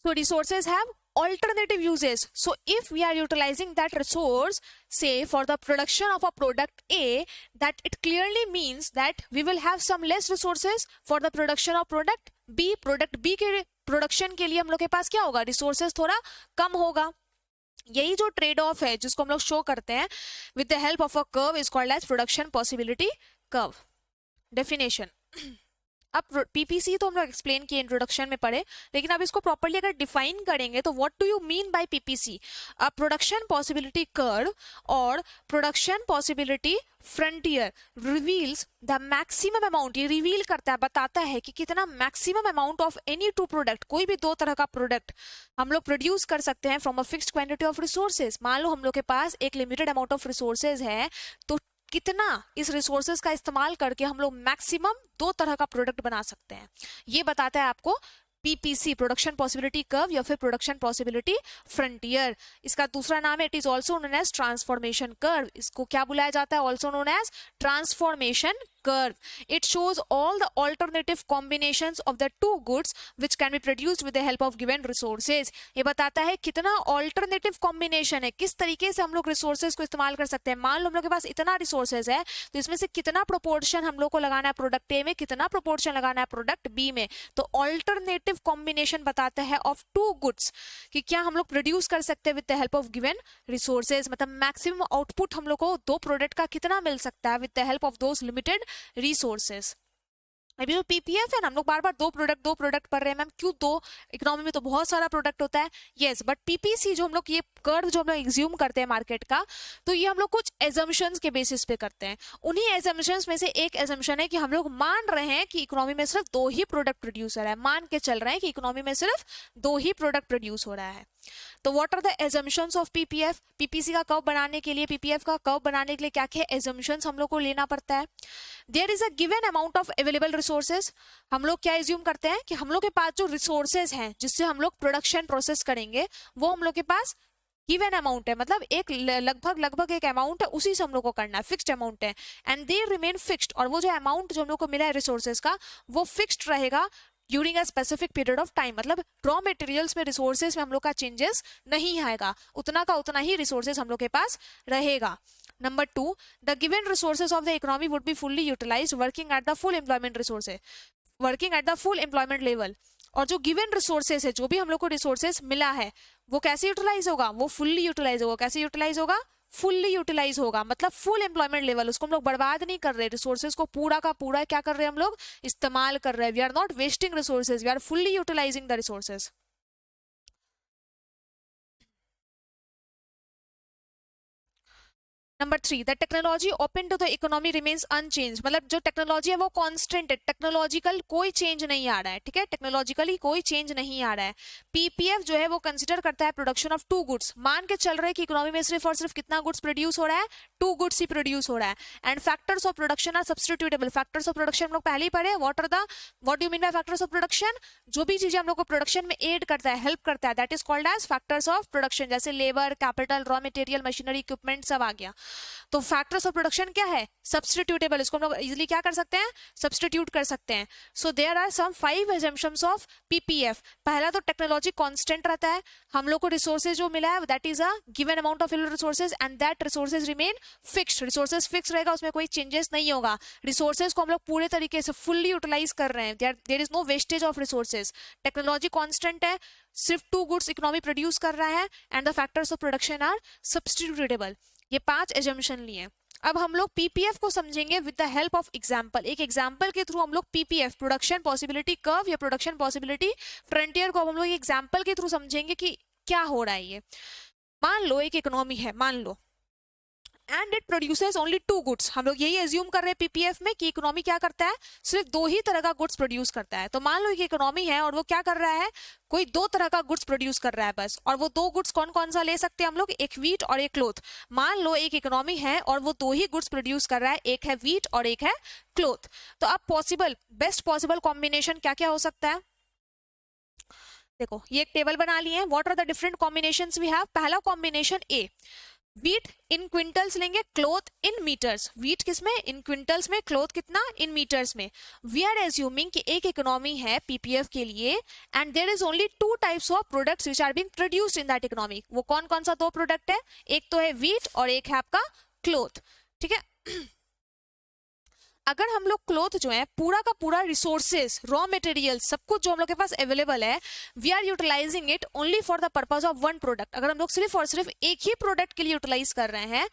So resources have alternative uses. So if we are utilizing that resource, say for the production of a product A, that it clearly means that we will have some less resources for the production of product B. Product B के production के लिए हम लोग के पास क्या होगा? Resources थोड़ा कम होगा. यही जो ट्रेड ऑफ है जिसको हम लोग शो करते हैं with the help of a curve is called as production possibility curve. Definition. अब पीपीसी तो हम लोग एक्सप्लेन किए, इंट्रोडक्शन में पढ़े, लेकिन अब इसको प्रॉपर्ली अगर डिफाइन करेंगे तो what do you mean by PPC? A production possibility curve और production possibility frontier reveals the maximum amount, ये रिवील करता है, बताता है कि कितना maximum amount of any two product, कोई भी दो तरह का प्रोडक्ट हम लोग प्रोड्यूस कर सकते हैं from a fixed quantity of resources. मान लो हम लोग के पास एक लिमिटेड अमाउंट ऑफ रिसोर्सेज है, तो कितना इस रिसोर्सेज का इस्तेमाल करके हम लोग मैक्सिमम दो तरह का प्रोडक्ट बना सकते हैं, ये बताता है आपको पीपीसी, प्रोडक्शन पॉसिबिलिटी कर्व या फिर प्रोडक्शन पॉसिबिलिटी फ्रंटियर। इसका दूसरा नाम है, it is also known as transformation curve. इसको क्या बुलाया जाता है? Also known as transformation curve. It shows all the alternative combinations of the two goods which can be produced with the help of given resources. ये बताता है कितना alternative combination है, किस तरीके से हम लोग resources को इस्तेमाल कर सकते हैं। मान लो हम लोग के पास इतना resources है, तो इसमें से कितना proportion हम लोग को लगाना है प्रोडक्ट ए में, कितना proportion लगाना है प्रोडक्ट बी में। तो alternative combination बताता है of two goods कि क्या हम लोग प्रोड्यूस कर सकते हैं with the help of given resources, मतलब मैक्सिमम आउटपुट हम लोग को दो प्रोडक्ट का कितना मिल सकता है with the help of those limited resources. अभी जो पीपीएफ है ना, हम लोग बार बार दो प्रोडक्ट पढ़ रहे हैं मैम, क्यों दो? इकोनॉमी में तो बहुत सारा प्रोडक्ट होता है। यस, बट पीपीसी जो हम लोग ये कर्व जो हम लोग एज्यूम करते हैं मार्केट का, तो ये हम लोग कुछ एजम्पशंस के बेसिस पे करते हैं। उन्हीं एजम्पशंस में से एक एजम्पशन है कि हम लोग मान रहे हैं कि इकोनॉमी में सिर्फ दो ही प्रोडक्ट प्रोड्यूसर है, मान के चल रहे हैं कि इकोनॉमी में सिर्फ दो ही प्रोडक्ट प्रोड्यूस हो रहा है। तो what are the assumptions of PPF? PPC का कर्व बनाने के लिए, पीपीएफ का कर्व बनाने के लिए क्या क्या एजम्पशंस हम लोग को लेना पड़ता है? There is a given amount of available resources. हम लोग क्या एज्यूम करते हैं कि हम लोग के पास जो रिसोर्सेज हैं जिससे हम लोग प्रोडक्शन प्रोसेस करेंगे, वो हम लोग के पास गिवन अमाउंट है, मतलब एक लगभग एक अमाउंट है, उसी से हम लोग को करना है, फिक्स्ड अमाउंट है। एंड दे रिमेन फिक्स्ड, और वो जो अमाउंट जो हम लोग को मिला है रिसोर्सेज का, वो फिक्स्ड रहेगा during a specific period of time. मतलब रॉ मटेरियल्स में, रिसोर्सेज में हम लोग का चेंजेस नहीं आएगा, उतना का उतना ही रिसोर्सेज हम लोग के पास रहेगा। Number 2, the given resources of the economy would be fully utilised working at the full employment resources, working at the full employment level. और जो गिवन रिसोर्सेज है, जो भी हम लोग को रिसोर्सेज मिला है, वो कैसे यूटिलाइज होगा? वो फुल्ली यूटिलाइज होगा। कैसे यूटिलाइज होगा? फुल्ली यूटिलाइज होगा, मतलब फुल एम्प्लॉयमेंट लेवल। उसको हम लोग बर्बाद नहीं कर रहे, रिसोर्सेज को पूरा का पूरा क्या कर रहे हैं हम लोग? इस्तेमाल कर रहे हैं। We are not wasting resources, we are fully utilising the resources. Number 3, the technology open to the economy remains unchange, मतलब जो टेक्नोलॉजी है वो कांस्टेंट है, टेक्नोलॉजिकल कोई चेंज नहीं आ रहा है। ठीक है, टेक्नोलॉजिकली कोई चेंज नहीं आ रहा है। पीपीएफ जो है वो कंसिडर करता है प्रोडक्शन ऑफ टू गुड्स। मान के चल रहे हैं कि इकोनॉमी में सिर्फ और सिर्फ कितना गुड्स प्रोड्यूस हो रहा है? टू गुड्स ही प्रोड्यूस हो रहा है। And factors of production are substitutable. Factors of production हम लोग पहले ही पढ़े। What do you mean by factors of production? जो भी चीजें हम लोग को प्रोडक्शन में एड करता है, हेल्प करता है, that is called as factors of production. जैसे labour, capital, raw material, machinery, equipment सब आ गया। तो फैक्टर्स ऑफ प्रोडक्शन क्या है? सब्स्टिट्यूटेबल। इसको हम लोग इजीली क्या कर सकते हैं? सब्स्टिट्यूट कर सकते हैं। So there are some 5 assumptions of PPF. पहला तो टेक्नोलॉजी कांस्टेंट रहता है, हम लोग को रिसोर्सेज जो मिला है that is a given amount of resources and that resources remain fixed. Resources fix रहेगा, उसमें कोई चेंजेस नहीं होगा। रिसोर्सेज को हम लोग पूरे तरीके से फुल्ली यूटिलाइज कर रहे हैं, there is no wastage of resources. Technology constant है, सिर्फ टू गुड्स इकोनॉमी प्रोड्यूस कर रहा है, and the factors of production are substitutable. ये 5 एजम्पशन लिए। अब हम लोग पीपीएफ को समझेंगे with the help of example. एक एग्जांपल के थ्रू हम लोग पीपीएफ, प्रोडक्शन पॉसिबिलिटी कर्व या प्रोडक्शन पॉसिबिलिटी फ्रंटियर को हम लोग एग्जांपल के थ्रू समझेंगे कि क्या हो रहा है। ये मान लो एक इकोनॉमी है, मान लो, and it produces only two goods. हम लोग यही एज्यूम कर रहे हैं पीपीएफ में कि इकोनॉमी क्या करता है? सिर्फ दो ही तरह का गुड्स प्रोड्यूस करता है। तो मान लो एक इकोनॉमी है और वो क्या कर रहा है? कोई दो तरह का गुड्स प्रोड्यूस कर रहा है बस। और वो दो गुड्स कौन कौन सा ले सकते हैं हम लोग? एक व्हीट और एक क्लोथ। मान लो एक इकोनॉमी है और वो दो ही गुड्स प्रोड्यूस कर रहा है, एक है व्हीट और एक है क्लोथ। तो अब पॉसिबल, बेस्ट पॉसिबल कॉम्बिनेशन क्या क्या हो सकता है? देखो, ये एक टेबल बना लिए हैं। What are the different combinations we have? पहला combination A, wheat in quintals लेंगे, क्लोथ इन मीटर्स। व्हीट किसमें? इन क्विंटल्स में, क्लोथ कितना? इन मीटर्स में। वी आर एज्यूमिंग कि एक इकोनॉमी है पीपीएफ के लिए, and there is only 2 types of products which are being produced in that economy. वो कौन कौन सा 2 प्रोडक्ट है? एक तो है व्हीट और एक है आपका क्लोथ। ठीक है, अगर हम लोग क्लोथ जो है पूरा का पूरा रिसोर्सेज, रॉ मटेरियल, सब कुछ जो हम लोग के पास अवेलेबल है, we are utilising it only for the purpose of one product. अगर हम लोग सिर्फ और सिर्फ एक ही प्रोडक्ट के लिए यूटिलाइज कर रहे हैं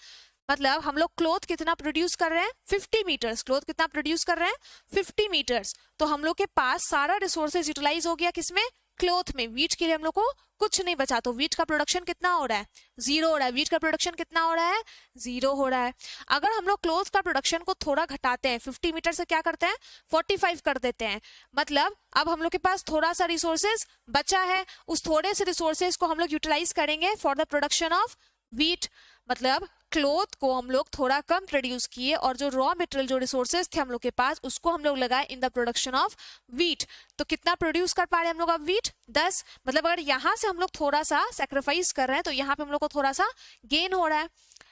मतलब हम लोग क्लोथ कितना प्रोड्यूस कर रहे हैं 50 मीटर्स, क्लोथ कितना प्रोड्यूस कर रहे हैं 50 मीटर्स। तो हम लोग के पास सारा रिसोर्सेज यूटिलाइज हो गया किसमें, क्लोथ में। वीट के लिए हम लोग को कुछ नहीं बचा, तो वीट का प्रोडक्शन कितना हो रहा है, 0 हो रहा है। वीट का प्रोडक्शन कितना हो रहा है, 0 हो रहा है। अगर हम लोग क्लोथ का प्रोडक्शन को थोड़ा घटाते हैं, 50 मीटर से क्या करते हैं 45 कर देते हैं, मतलब अब हम लोग के पास थोड़ा सा रिसोर्सेज बचा है, उस थोड़े से रिसोर्सेज को हम लोग यूटिलाइज करेंगे for the production of wheat. मतलब क्लोथ को हम लोग थोड़ा कम प्रोड्यूस किए और जो रॉ मटेरियल जो रिसोर्सेज थे हम लोग के पास उसको हम लोग लगाए in the production of wheat. तो कितना प्रोड्यूस कर पा रहे हैं हम लोग अब वीट, 10। मतलब अगर यहाँ से हम लोग थोड़ा सा सेक्रीफाइस कर रहे हैं तो यहाँ पे हम लोग को थोड़ा सा गेन हो रहा है।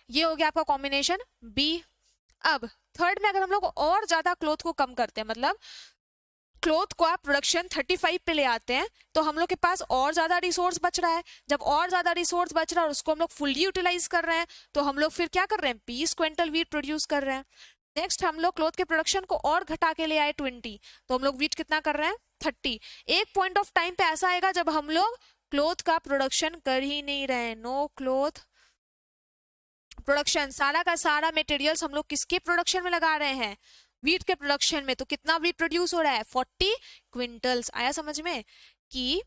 ये हो गया आपका कॉम्बिनेशन बी। अब थर्ड में अगर हम लोग और ज्यादा क्लोथ को कम करते हैं, मतलब क्लोथ को आप प्रोडक्शन 35 पे ले आते हैं, तो हम लोग के पास और ज्यादा रिसोर्स बच रहा है। जब और ज्यादा रिसोर्स बच रहा है और उसको हम लोग फुल्ली यूटिलाइज कर रहे हैं, तो हम लोग फिर क्या कर रहे हैं 20 क्विंटल वीट प्रोड्यूस कर रहे हैं। नेक्स्ट हम लोग क्लोथ के प्रोडक्शन को और घटा के ले आए 20, तो हम लोग वीट कितना कर रहे हैं 30। एक पॉइंट ऑफ टाइम पे ऐसा आएगा जब हम लोग क्लोथ का प्रोडक्शन कर ही नहीं रहे, नो क्लोथ प्रोडक्शन। सारा का सारा मटेरियल्स हम लोग किसके प्रोडक्शन में लगा रहे हैं, वीट के प्रोडक्शन में। तो कितना वीट प्रोड्यूस हो रहा है 40 क्विंटल्स। आया समझ में कि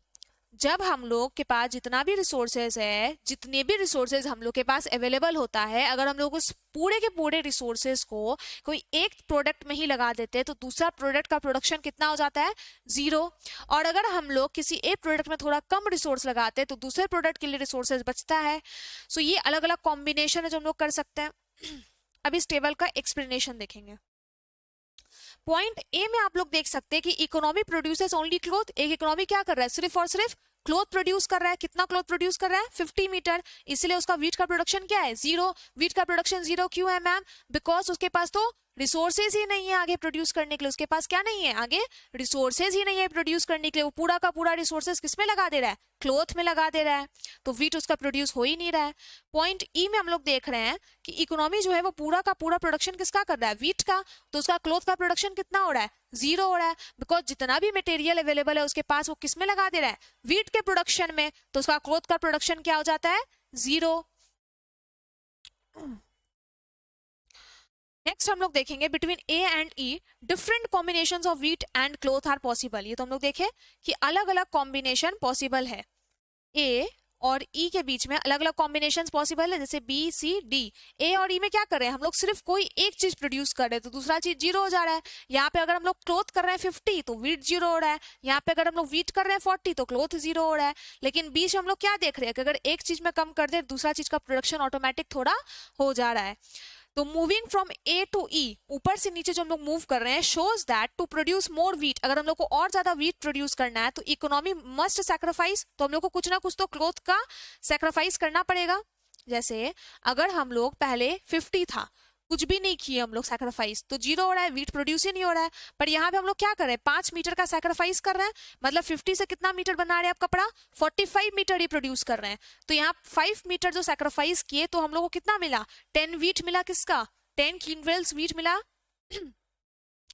जब हम लोग के पास जितना भी रिसोर्सेज है, जितने भी रिसोर्सेज हम लोग के पास अवेलेबल होता है, अगर हम लोग उस पूरे के पूरे रिसोर्सेज को कोई एक प्रोडक्ट में ही लगा देते हैं तो दूसरा प्रोडक्ट का प्रोडक्शन कितना हो जाता है 0। और अगर हम लोग किसी एक प्रोडक्ट में थोड़ा कम रिसोर्स लगाते हैं तो दूसरे प्रोडक्ट के लिए रिसोर्सेज बचता है। सो ये अलग अलग कॉम्बिनेशन है जो हम लोग कर सकते हैं। अब इस टेबल का एक्सप्लेनेशन देखेंगे। पॉइंट ए में आप लोग देख सकते हैं कि इकोनॉमी प्रोड्यूसेस ओनली क्लोथ। एक इकोनॉमी क्या कर रहा है, सिर्फ और सिर्फ क्लोथ प्रोड्यूस कर रहा है। कितना क्लोथ प्रोड्यूस कर रहा है 50 मीटर, इसलिए उसका वीट का प्रोडक्शन क्या है 0। वीट का प्रोडक्शन 0 क्यों है मैम, बिकॉज उसके पास तो रिसोर्सेज ही नहीं है आगे प्रोड्यूस करने के लिए। उसके पास क्या नहीं है, आगे रिसोर्सेज ही नहीं है प्रोड्यूस करने के लिए। वो पूरा का पूरा रिसोर्सेज किसमें लगा दे रहा है, क्लोथ में लगा दे रहा है, तो वीट उसका प्रोड्यूस हो ही नहीं रहा है। पॉइंट ई में हम लोग देख रहे हैं कि इकोनॉमी जो है वो पूरा का पूरा प्रोडक्शन किसका कर रहा है, वीट का। तो उसका क्लोथ का प्रोडक्शन कितना हो रहा है 0 हो रहा है, बिकॉज जितना भी मटेरियल अवेलेबल है उसके पास वो किसमें लगा दे रहा है, वीट के प्रोडक्शन में। तो उसका क्लोथ का प्रोडक्शन क्या हो जाता है 0। नेक्स्ट हम लोग देखेंगे between A and E different combinations of wheat and cloth are possible. ये तो हम लोग देखे कि अलग अलग कॉम्बिनेशन पॉसिबल है, ए और ई के बीच में अलग अलग कॉम्बिनेशंस पॉसिबल है, जैसे बी सी डी। ए और ई में क्या कर रहे हैं हम लोग, सिर्फ कोई एक चीज प्रोड्यूस कर रहे हैं तो दूसरा चीज 0 हो जा रहा है। यहाँ पे अगर हम लोग क्लोथ कर रहे हैं 50 तो वीट 0 हो रहा है, यहाँ पे अगर हम लोग वीट कर रहे हैं 40 तो क्लोथ 0 हो रहा है। लेकिन बीच हम लोग क्या देख रहे हैं कि अगर एक चीज में कम कर दे दूसरा चीज का प्रोडक्शन ऑटोमेटिक थोड़ा हो जा रहा है। तो मूविंग फ्रॉम ए टू ई, ऊपर से नीचे जो हम लोग मूव कर रहे हैं, shows that to produce more wheat, अगर हम लोग को और ज्यादा वीट प्रोड्यूस करना है तो इकोनॉमी मस्ट सैक्रिफाइस, तो हम लोग को कुछ ना कुछ तो क्लोथ का सैक्रिफाइस करना पड़ेगा। जैसे अगर हम लोग पहले 50 था, कुछ भी नहीं किए हम लोग सैक्रिफाइस, तो 0 हो रहा है, वीट प्रोड्यूस ही नहीं हो रहा है। पर यहाँ पे हम लोग क्या कर रहे हैं 5 मीटर का सैक्रिफाइस कर रहे हैं, मतलब 50 से कितना मीटर बना रहे हैं आप कपड़ा, 45 मीटर ही प्रोड्यूस कर रहे हैं। तो यहाँ 5 मीटर जो सैक्रिफाइस किए तो हम लोग को कितना मिला 10 वीट मिला, किसका 10 क्विंटल्स वीट मिला।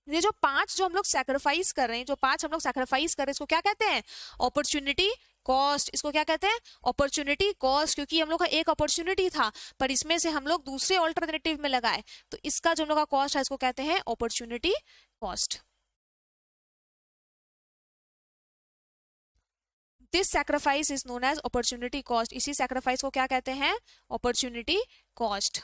ये जो 5 जो हम लोग सैक्रिफाइस कर रहे हैं, जो 5 हम लोग सैक्रिफाइस कर रहे हैं, इसको क्या कहते हैं अपॉर्चुनिटी कॉस्ट। इसको क्या कहते हैं अपॉर्चुनिटी कॉस्ट, क्योंकि हम लोग का एक अपॉर्चुनिटी था पर इसमें से हम लोग दूसरे ऑल्टरनेटिव में लगाए, तो इसका जो हम लोग का कॉस्ट है इसको कहते हैं opportunity cost. This sacrifice is known as opportunity cost. इसी सैक्रिफाइस को क्या कहते हैं opportunity cost.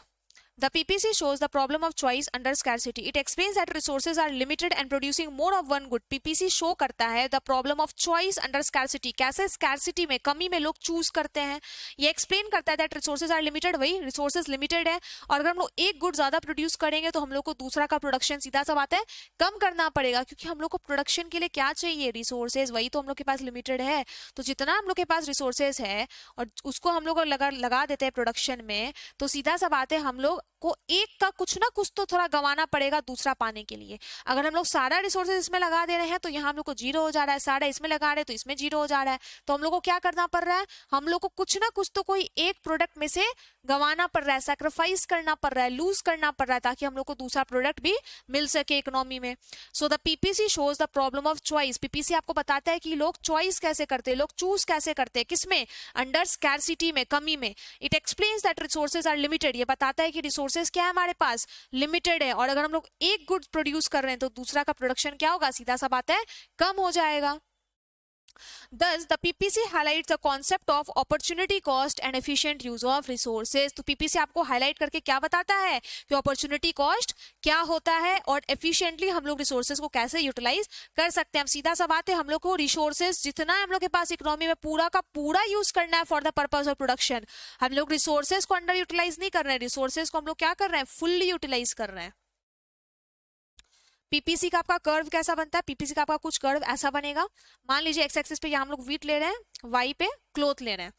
The PPC shows the problem of choice under scarcity. It explains that resources are limited and producing more of one good. PPC show करता है the problem of choice under scarcity. कैसे scarcity में, कमी में लोग choose करते हैं। ये explain करता है that resources are limited, वही resources limited है, और अगर हम लोग एक गुड ज्यादा प्रोड्यूस करेंगे तो हम लोग को दूसरा का प्रोडक्शन सीधा सा बात है कम करना पड़ेगा, क्योंकि हम लोग को प्रोडक्शन के लिए क्या चाहिए रिसोर्सेज, वही तो हम लोग के पास लिमिटेड है। तो जितना हम लोग के पास रिसोर्सेज है और उसको हम लोग लगा देते हैं प्रोडक्शन में, तो सीधा सा बात है हम लोग को एक का कुछ ना कुछ तो थोड़ा गंवाना पड़ेगा दूसरा पाने के लिए। अगर हम लोग सारा रिसोर्सेज इसमें लगा दे रहे हैं तो यहाँ हम लोग को 0 हो जा रहा है, सारा इसमें लगा रहे हैं तो इसमें 0 हो जा रहा है। तो हम लोग को क्या करना पड़ रहा है, हम लोग को कुछ ना कुछ तो कोई एक प्रोडक्ट में से गंवाना पड़ रहा है, सैक्रिफाइस करना पड़ रहा है, लूज करना पड़ रहा है, ताकि हम लोग को दूसरा प्रोडक्ट भी मिल सके इकोनॉमी में। So the PPC shows the problem of choice. PPC आपको बताता है कि लोग चॉइस कैसे करते हैं, लोग चूज कैसे करते हैं, किसमें अंडर स्कैरसिटी में, कमी में। It explains that resources are limited. ये बताता है कि रिसोर्सेज रिसोर्सेज क्या है हमारे पास, लिमिटेड है, और अगर हम लोग एक गुड प्रोड्यूस कर रहे हैं तो दूसरा का प्रोडक्शन क्या होगा, सीधा सा बात है, कम हो जाएगा। Thus, the PPC highlights the concept of opportunity cost and efficient use of resources. तो PPC आपको हाईलाइट करके क्या बताता है कि अपॉर्चुनिटी कॉस्ट क्या होता है और एफिशिएंटली हम लोग रिसोर्सेज को कैसे यूटिलाइज कर सकते हैं। सीधा सा बात है, हम लोग को रिसोर्सेज जितना हम लोग के पास इकोनॉमी में पूरा का पूरा यूज करना है for the purpose of production. हम लोग रिसोर्सेज को अंडर यूटिलाइज नहीं कर रहे हैं, रिसोर्सेज को हम लोग क्या कर रहे हैं, फुल्ली यूटिलाइज कर रहे हैं। पीपीसी का आपका कर्व कैसा बनता है, पीपीसी का आपका कुछ कर्व ऐसा बनेगा। मान लीजिए एक्स एक्सिस पे यहाँ हम लोग वीट ले रहे हैं, वाई पे क्लोथ ले रहे हैं,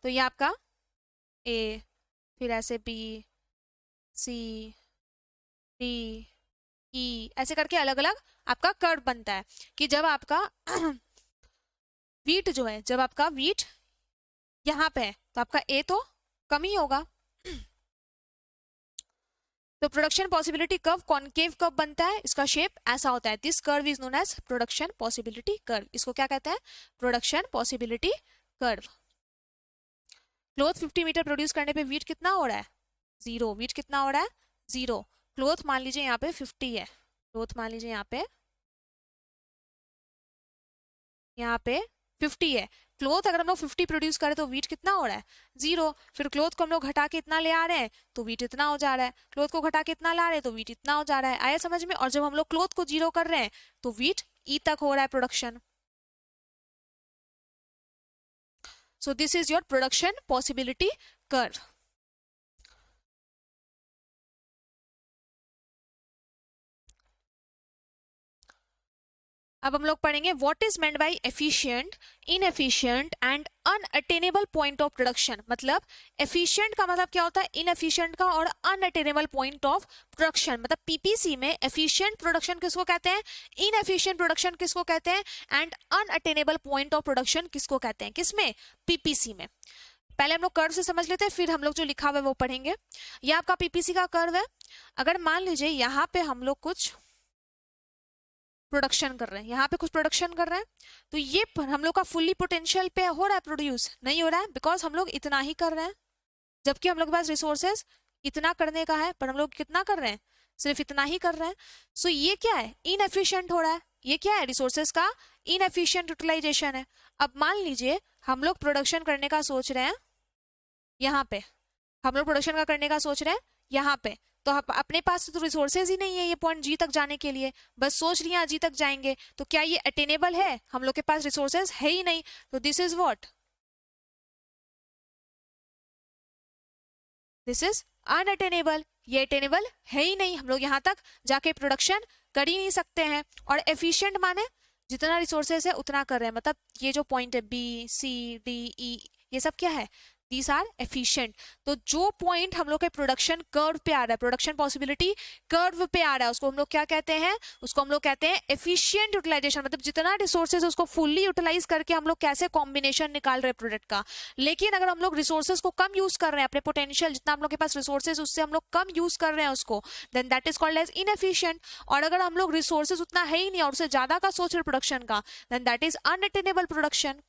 तो ये आपका ए, फिर ऐसे बी, सी, डी, ई, ऐसे करके अलग अलग आपका कर्व बनता है कि जब आपका वीट जो है, जब आपका वीट यहाँ पे है तो आपका ए तो कम ही होगा। तो production possibility curve concave curve बनता है, इसका शेप ऐसा होता है। This curve is known as production possibility curve. इसको क्या कहते हैं, production possibility curve. Cloth 50 metre produce करने पे वीट कितना हो रहा है, 0। वीट कितना हो रहा है, 0। क्लोथ मान लीजिए यहाँ पे 50 है, क्लोथ मान लीजिए यहाँ पे 50 है। क्लोथ अगर हम लोग 50 प्रोड्यूस करें तो वीट कितना हो रहा है, 0। फिर क्लोथ को हम लोग घटा के इतना ले आ रहे हैं तो वीट इतना हो जा रहा है, क्लोथ को घटा के इतना ला रहे हैं तो वीट इतना हो जा रहा है। आया समझ में। और जब हम लोग क्लोथ को 0 कर रहे हैं तो वीट ई तक हो रहा है production. So this is your production possibility curve. अब हम लोग पढ़ेंगे what is meant by efficient, inefficient and unattainable point of production. मतलब एफिशिएंट का मतलब क्या होता है, इनएफिशिएंट का, और अनअटेनेबल पॉइंट ऑफ प्रोडक्शन। मतलब पीपीसी में एफिशिएंट प्रोडक्शन किसको कहते हैं, इनएफिशिएंट प्रोडक्शन किसको कहते हैं, and unattainable point of production किसको कहते हैं, किसमें, पीपीसी में। पहले हम लोग कर्व से समझ लेते हैं, फिर हम लोग जो लिखा हुआ है वो पढ़ेंगे। ये आपका पीपीसी का कर्व है। अगर मान लीजिए यहाँ पे हम लोग कुछ प्रोडक्शन कर रहे हैं, यहाँ पे कुछ प्रोडक्शन कर रहे हैं, तो ये हम लोग का फुल्ली पोटेंशियल पे हो रहा है प्रोड्यूस, नहीं हो रहा है, बिकॉज हम लोग इतना ही कर रहे हैं, जबकि हम लोग के पास रिसोर्सेज इतना करने का है, पर हम लोग कितना कर रहे हैं, सिर्फ इतना ही कर रहे हैं। सो ये क्या है, इनएफिशिएंट हो रहा है। ये क्या है, रिसोर्सेज का इनएफिशिएंट यूटिलाइजेशन है। अब मान लीजिए हम लोग प्रोडक्शन करने का सोच रहे हैं, यहाँ पे हम लोग प्रोडक्शन का करने का सोच रहे हैं यहाँ पे, तो अपने पास तो रिसोर्सेज ही नहीं है ये पॉइंट जी तक जाने के लिए, बस सोच लिया जी तक जाएंगे, तो क्या ये अटेनेबल है, हम लोग के पास रिसोर्सेज है ही नहीं, तो this is what, this is unattainable. ये अटेनेबल है ही नहीं, हम लोग यहाँ तक जाके प्रोडक्शन कर ही नहीं सकते हैं। और एफिशिएंट माने जितना रिसोर्सेज है उतना कर रहे हैं, मतलब ये जो पॉइंट है बी, सी, डी, ई, ये सब क्या है, दीज आर एफिशिएंट। तो जो पॉइंट हम लोग के प्रोडक्शन कर्व पे आ रहा है, प्रोडक्शन पॉसिबिलिटी कर्व पे आ रहा है, उसको हम लोग क्या कहते हैं, उसको हम लोग कहते हैं एफिशिएंट यूटिलाइजेशन। मतलब जितना रिसोर्सेज उसको फुल्ली यूटिलाइज करके हम लोग कैसे कॉम्बिनेशन निकाल रहे हैं प्रोडक्ट का। लेकिन अगर हम लोग रिसोर्सेज को कम यूज कर रहे हैं, अपने पोटेंशियल जितना हम लोग के पास रिसोर्सेज उससे हम लोग कम यूज कर रहे हैं उसको, then that is called as inefficient. और अगर हम लोग रिसोर्सेज उतना है ही नहीं और उससे ज्यादा का सोच रहे प्रोडक्शन का, then that is unattainable production.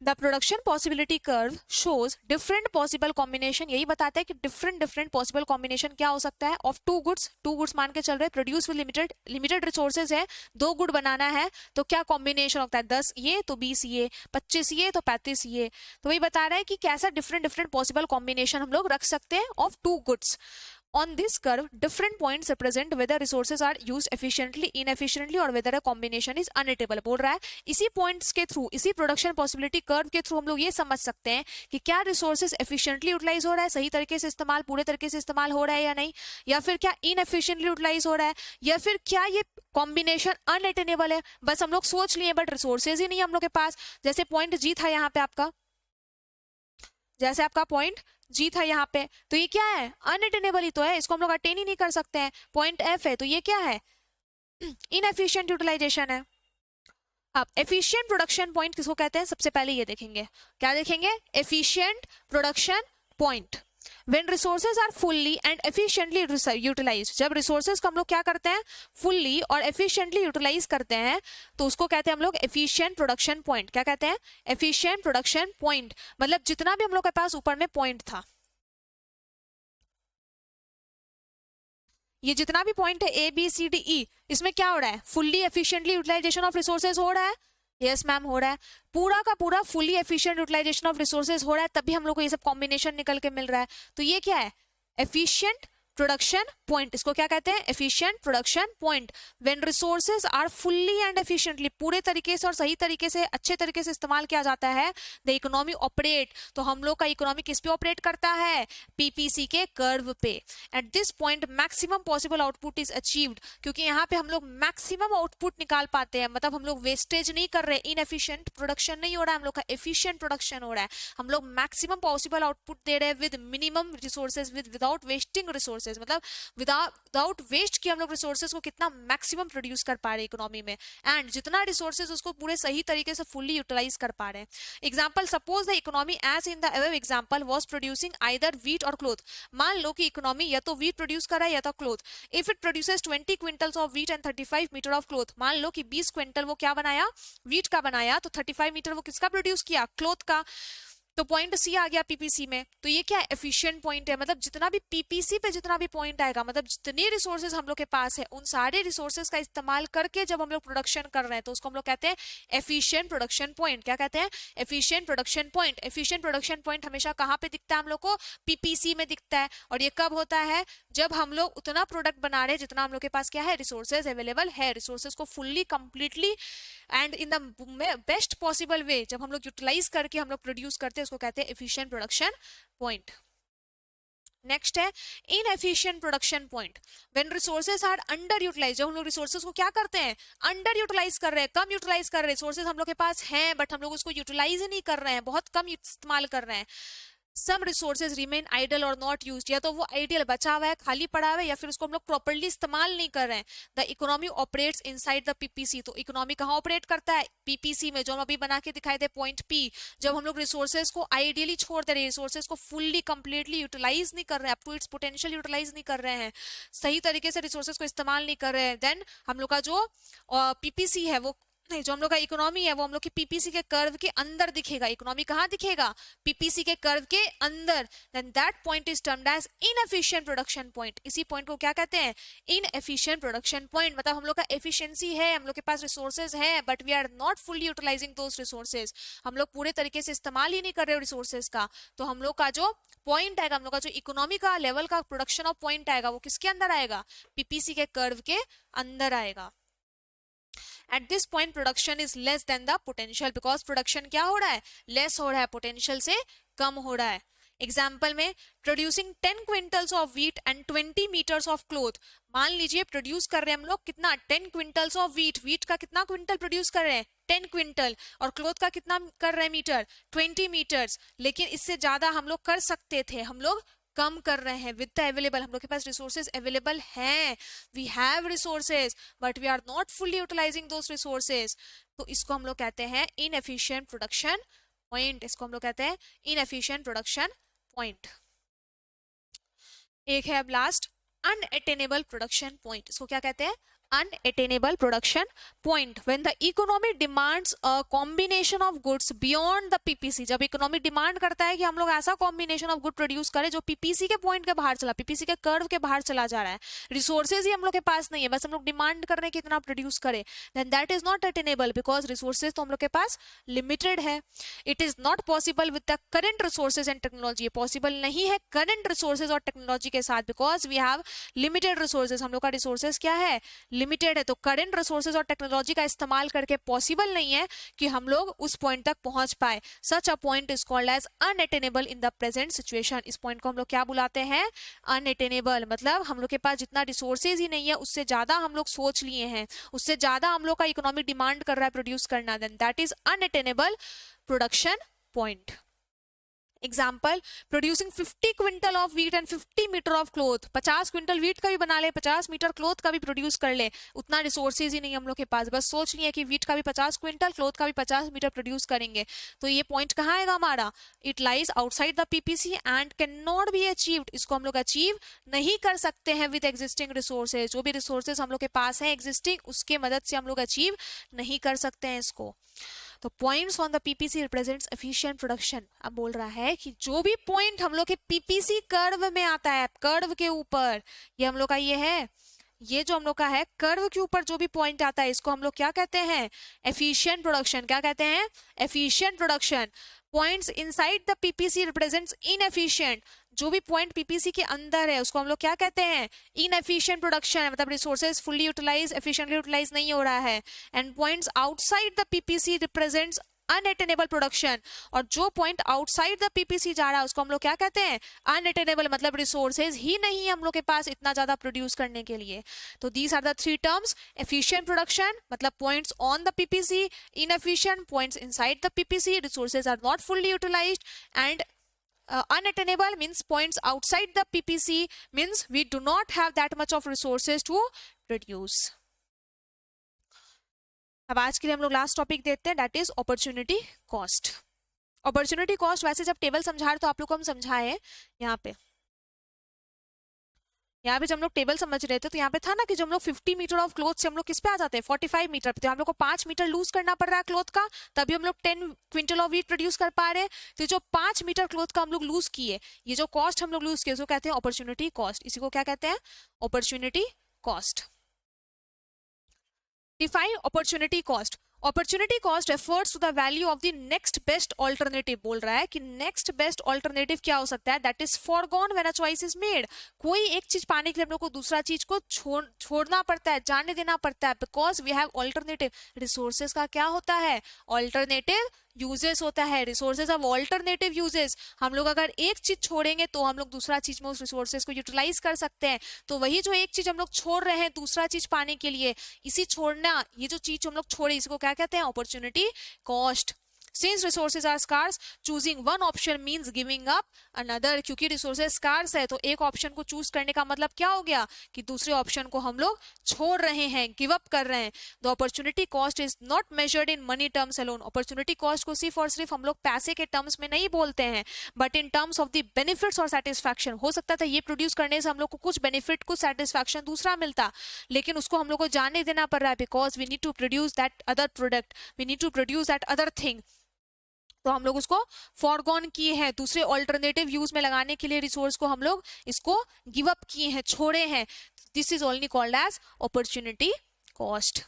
The production possibility curve shows different possible combination। यही बताता है कि different possible combination क्या हो सकता है of two goods मान के चल रहे हैं, produce with limited resources है, 2 गुड बनाना है, तो क्या कॉम्बिनेशन होता है, 10 ये तो 20 ये, 25 ये तो 35 ये। तो वही बता रहा है कि कैसा different possible combination हम लोग रख सकते हैं of 2 goods। On this curve, different points represent whether resources are used efficiently, inefficiently, or whether a combination is unattainable। बोल रहा है इसी पॉइंट्स के थ्रू, इसी प्रोडक्शन पॉसिबिलिटी कर्व के थ्रू हम लोग ये समझ सकते हैं कि क्या रिसोर्सेज एफिशिएंटली यूटिलाइज हो रहा है, सही तरीके से इस्तेमाल, पूरे तरीके से इस्तेमाल हो रहा है या नहीं, या फिर क्या इनएफिशिएंटली यूटिलाइज हो रहा है, या फिर क्या ये कॉम्बिनेशन अनअटेनेबल है, बस हम लोग सोच लिए बट रिसोर्सेज ही नहीं हम लोग के पास। जैसे पॉइंट जी था यहाँ पे आपका, जैसे आपका पॉइंट जी था यहाँ पे, तो ये क्या है, अनअटेनेबल ही तो है, इसको हम लोग अटेन ही नहीं कर सकते हैं। पॉइंट एफ है तो ये क्या है, इनएफिशिएंट यूटिलाइजेशन है। अब एफिशिएंट प्रोडक्शन पॉइंट किसको कहते हैं, सबसे पहले ये देखेंगे, क्या देखेंगे, efficient production point. When resources are fully and efficiently utilized, जब resources को हम लोग क्या करते हैं, fully और efficiently utilize करते हैं, तो उसको कहते हैं हम लोग efficient production point। क्या कहते हैं, efficient production point। मतलब जितना भी हम लोग के पास ऊपर में पॉइंट था, ये जितना भी पॉइंट है A B C D E, इसमें क्या हो रहा है, fully efficiently utilisation of resources हो रहा है, यस मैम हो रहा है, पूरा का पूरा fully efficient utilisation of resources हो रहा है, तभी हम लोग को ये सब कॉम्बिनेशन निकल के मिल रहा है। तो ये क्या है, एफिशिएंट प्रोडक्शन पॉइंट, इसको क्या कहते हैं, efficient production point. When resources are fully and efficiently, पूरे तरीके से और सही तरीके से अच्छे तरीके से इस्तेमाल किया जाता है, द इकोनॉमी ऑपरेट, तो हम लोग का इकोनॉमी किस पे ऑपरेट करता है, पीपीसी के कर्व पे। At this point maximum possible output is achieved, क्योंकि यहाँ पे हम लोग मैक्सिमम आउटपुट निकाल पाते हैं, मतलब हम लोग वेस्टेज नहीं कर रहे, इनएफिशिएंट प्रोडक्शन नहीं हो रहा है, हम लोग का एफिशिएंट प्रोडक्शन हो रहा है, हम लोग मैक्सिमम पॉसिबल आउटपुट दे रहे हैं with minimum resources, without wasting resources, मतलब विदाउट वेस्ट की हम लोग रिसोर्सेज को कितना मैक्सिमम प्रोड्यूस कर पा रहे हैं इकोनॉमी में, एंड जितना रिसोर्सेज उसको पूरे सही तरीके से फुल्ली यूटिलाइज कर पा रहे हैं। Example, suppose the economy as in the above example was producing either wheat और क्लोथ। मान लो कि इकोनॉमी या तो व्हीट प्रोड्यूस कर रहा है या तो cloth. If it produces 20 quintals of wheat and 35 metre of cloth, मान लो कि 20 क्विंटल वो क्या बनाया, व्हीट का बनाया, तो 35 मीटर वो किसका प्रोड्यूस किया, क्लोथ का। तो पॉइंट सी आ गया पीपीसी में। तो ये क्या एफिशिएंट पॉइंट है, मतलब जितना भी पीपीसी पे जितना भी पॉइंट आएगा, मतलब जितने रिसोर्सेज हम लोग के पास है, उन सारे रिसोर्सेज का इस्तेमाल करके जब हम लोग प्रोडक्शन कर रहे हैं, तो उसको हम लोग कहते हैं एफिशिएंट प्रोडक्शन पॉइंट। क्या कहते हैं, efficient production point. Efficient production point हमेशा कहाँ पे दिखता है हम लोग को, पीपीसी में दिखता है। और ये कब होता है, जब हम लोग उतना प्रोडक्ट बना रहे हैं जितना हम लोग के पास क्या है, रिसोर्सेज अवेलेबल है, रिसोर्सेज को fully completely and in the best possible way जब हम लोग यूटिलाइज करके हम लोग प्रोड्यूस करते हैं, उसको कहते हैं एफिशिएंट प्रोडक्शन पॉइंट। नेक्स्ट है inefficient production point. When resources are under utilise, जब हम लोग रिसोर्सेज को क्या करते हैं, अंडर यूटिलाइज कर रहे हैं, कम यूटिलाइज कर रहे हैं, रिसोर्सेज हम लोग के पास हैं बट हम लोग उसको यूटिलाइज ही नहीं कर रहे हैं, बहुत कम इस्तेमाल कर रहे हैं। सम रिसोर्सेज रिमेन आइडल और नॉट यूज्ड, या तो वो आइडियल बचा हुआ है, खाली पड़ा हुआ है, या फिर उसको हम लोग प्रॉपर्ली इस्तेमाल नहीं कर रहे हैं। The economy operates inside the PPC, तो इकोनॉमी कहाँ ऑपरेट करता है, पीपीसी में, जो हम अभी बना के दिखाए थे पॉइंट पी। जब हम लोग रिसोर्सेज को आइडियली छोड़ दे रहे हैं, रिसोर्सेज को फुल्ली कंप्लीटली यूटिलाइज नहीं कर रहे हैं, up to its potential utilise नहीं कर रहे हैं, सही तरीके से रिसोर्सेज को इस्तेमाल नहीं कर रहे हैं, देन हम लोग का जो पीपीसी है वो नहीं, जो हम लोग का इकोनॉमी है वो हम लोग के पीपीसी के कर्व के अंदर दिखेगा। इकोनॉमी कहाँ दिखेगा, पीपीसी के कर्व के अंदर। Then that point is termed as inefficient production point. इसी पॉइंट को क्या कहते हैं, इनएफिशिएंट प्रोडक्शन पॉइंट। मतलब हम लोग का एफिशिएंसी है, हम लोग के पास रिसोर्सेज है, but we are not fully utilising those resources, हम लोग पूरे तरीके से इस्तेमाल ही नहीं कर रहे रिसोर्सेज का। तो हम लोग का जो पॉइंट आएगा, हम लोग का जो इकोनॉमी का लेवल का प्रोडक्शन ऑफ पॉइंट आएगा, वो किसके अंदर आएगा, पीपीसी के कर्व के अंदर आएगा। At this point production is less than the potential, because production क्या हो रहा है, less हो रहा है, potential से कम हो रहा है। एग्जाम्पल में, producing 10 quintals of wheat and 20 metres of cloth. मान लीजिए प्रोड्यूस कर रहे हैं हम लोग कितना, 10 क्विंटल्स ऑफ व्हीट, व्हीट का कितना क्विंटल प्रोड्यूस कर रहे हैं, 10 क्विंटल, और क्लोथ का कितना कर रहे हैं मीटर, 20 मीटर्स। लेकिन इससे ज्यादा हम लोग कर सकते थे, हम लोग कम कर रहे हैं विद द अवेलेबल, हम लोग के पास रिसोर्सेज अवेलेबल हैं, we have resources but we are not fully utilising those resources. तो इसको हम लोग कहते हैं इनएफिशिएंट प्रोडक्शन पॉइंट, इसको हम लोग कहते हैं इनएफिशिएंट प्रोडक्शन पॉइंट। एक है अब लास्ट, अनअटेनेबल प्रोडक्शन पॉइंट। इसको क्या कहते हैं, unattainable production point। when the economy demands a combination of goods beyond the PPC, जब इकोनॉमी डिमांड करता है कि हम लोग ऐसा कॉम्बिनेशन ऑफ गुड प्रोड्यूस करें जो पीपीसी के पॉइंट के बाहर चला, पीपीसी के कर्व के बाहर चला जा रहा है, रिसोर्सेज ही हम लोग के पास नहीं है, बस हम लोग डिमांड कर रहे हैं कि इतना प्रोड्यूस करें, then that is not attainable, because resources तो हम लोग के पास लिमिटेड है। It is not possible with the current resources and technology, possible नहीं है करंट रिसोर्सेज और टेक्नोलॉजी के साथ, because we have limited resources, हम लोग का रिसोर्सेज क्या है, लिमिटेड है। तो करंट रिसोर्सेज और टेक्नोलॉजी का इस्तेमाल करके पॉसिबल नहीं है कि हम लोग उस पॉइंट तक पहुंच पाए। Such a point is called as unattainable in the present situation. इस पॉइंट को हम लोग क्या बुलाते हैं, अनअटेनेबल, मतलब हम लोग के पास जितना रिसोर्सेज ही नहीं है, उससे ज्यादा हम लोग सोच लिए हैं, उससे ज्यादा हम लोग का इकोनॉमिक डिमांड कर रहा है प्रोड्यूस करना, then that is unattainable production point. Example, producing 50 quintal of wheat and 50 metre of cloth. 50 quintal wheat का भी बना ले, 50 मीटर क्लोथ का भी प्रोड्यूस कर ले, उतना रिसोर्सेज ही नहीं हम लोग के पास, बस सोच लिए कि व्हीट का भी 50 क्विंटल, क्लोथ का भी 50 मीटर प्रोड्यूस करेंगे। तो ये पॉइंट कहाँ आएगा हमारा, it lies outside the PPC and can not be achieved. इसको हम लोग अचीव नहीं कर सकते हैं विद एग्जिस्टिंग रिसोर्सेज, जो भी रिसोर्सेज हम लोग के पास है एग्जिस्टिंग, उसके मदद से हम लोग अचीव नहीं कर सकते हैं इसको। तो points on the PPC represents efficient production. अब बोल रहा है कि जो भी पॉइंट हम लोग के पीपीसी कर्व में आता है, कर्व के ऊपर, ये हम लोग का ये है, ये जो हम लोग का है कर्व के ऊपर जो भी पॉइंट आता है इसको हम लोग क्या कहते हैं, एफिशिएंट प्रोडक्शन। क्या कहते हैं, efficient production. Points inside the PPC represents inefficient. जो भी पॉइंट पीपीसी के अंदर है उसको हम लोग क्या कहते हैं, इनएफिशिएंट प्रोडक्शन है, मतलब resources fully utilise, efficiently utilise नहीं हो रहा है। And points outside the PPC represents unattainable production. और जो पॉइंट आउटसाइड द पीपीसी जा रहा है उसको हम लोग क्या कहते हैं, अनअटेनेबल, मतलब रिसोर्सेज ही नहीं है हम लोग के पास इतना ज्यादा प्रोड्यूस करने के लिए। तो these are the three terms, efficient production मतलब points on the PPC, inefficient points inside the PPC, resources are not fully utilised, and unattainable means points outside the PPC means we do not have that much of resources to produce. अब आज के लिए हम लोग last topic देखते हैं, that is opportunity cost. Opportunity cost वैसे जब टेबल समझा रहे तो आप लोग को हम समझाए यहाँ पे जब हम लोग टेबल समझ रहे थे तो यहाँ पे था ना कि जब हम लोग 50 मीटर ऑफ क्लोथ से हम लोग किस पे आ जाते हैं, 45 मीटर पे, तो हम लोग को 5 मीटर लूज करना पड़ रहा है क्लोथ का, तभी हम लोग 10 क्विंटल ऑफ व्हीट प्रोड्यूस कर पा रहे हैं। तो जो 5 मीटर क्लोथ का हम लोग लूज किए, ये जो कॉस्ट हम लोग लूज किए उसको कहते हैं अपॉर्चुनिटी कॉस्ट। इसी को क्या कहते हैं, opportunity cost. Define opportunity cost. Opportunity cost refers to the value of the next best alternative. बोल रहा है कि नेक्स्ट बेस्ट ऑल्टरनेटिव क्या हो सकता है, that is foregone when a choice is made. कोई एक चीज पाने के लिए हम लोग को दूसरा चीज को छोड़ना पड़ता है, जाने देना पड़ता है, because we have alternative. Resources का क्या होता है, ऑल्टरनेटिव यूजेस होता है, रिसोर्सेज ऑफ ऑल्टरनेटिव यूजेस। हम लोग अगर एक चीज छोड़ेंगे तो हम लोग दूसरा चीज में उस रिसोर्सेज को यूटिलाइज कर सकते हैं। तो वही जो एक चीज हम लोग छोड़ रहे हैं दूसरा चीज पाने के लिए, इसी छोड़ना, ये जो चीज हम लोग छोड़े इसको क्या कहते हैं, opportunity cost. Since resources are scarce, choosing one option means giving up another। क्योंकि resources scarce है तो एक ऑप्शन को चूज करने का मतलब क्या हो गया कि दूसरे ऑप्शन को हम लोग छोड़ रहे हैं, गिव अप कर रहे हैं। The opportunity cost is not measured in money terms alone। Opportunity cost को सिर्फ और सिर्फ हम लोग पैसे के टर्म्स में नहीं बोलते हैं, but in terms of the benefits और सेटिस्फैक्शन। हो सकता था ये प्रोड्यूस करने से हम लोग को कुछ बेनिफिट, कुछ सेटिस्फैक्शन दूसरा मिलता, लेकिन उसको हम लोग को जाने देना पड़ रहा है, because we need to produce that other product, we need to produce that other thing. तो हम लोग उसको फॉरगॉन किए हैं, दूसरे ऑल्टरनेटिव यूज में लगाने के लिए रिसोर्स को हम लोग इसको गिव अप किए हैं, छोड़े हैं। This is only called as opportunity cost.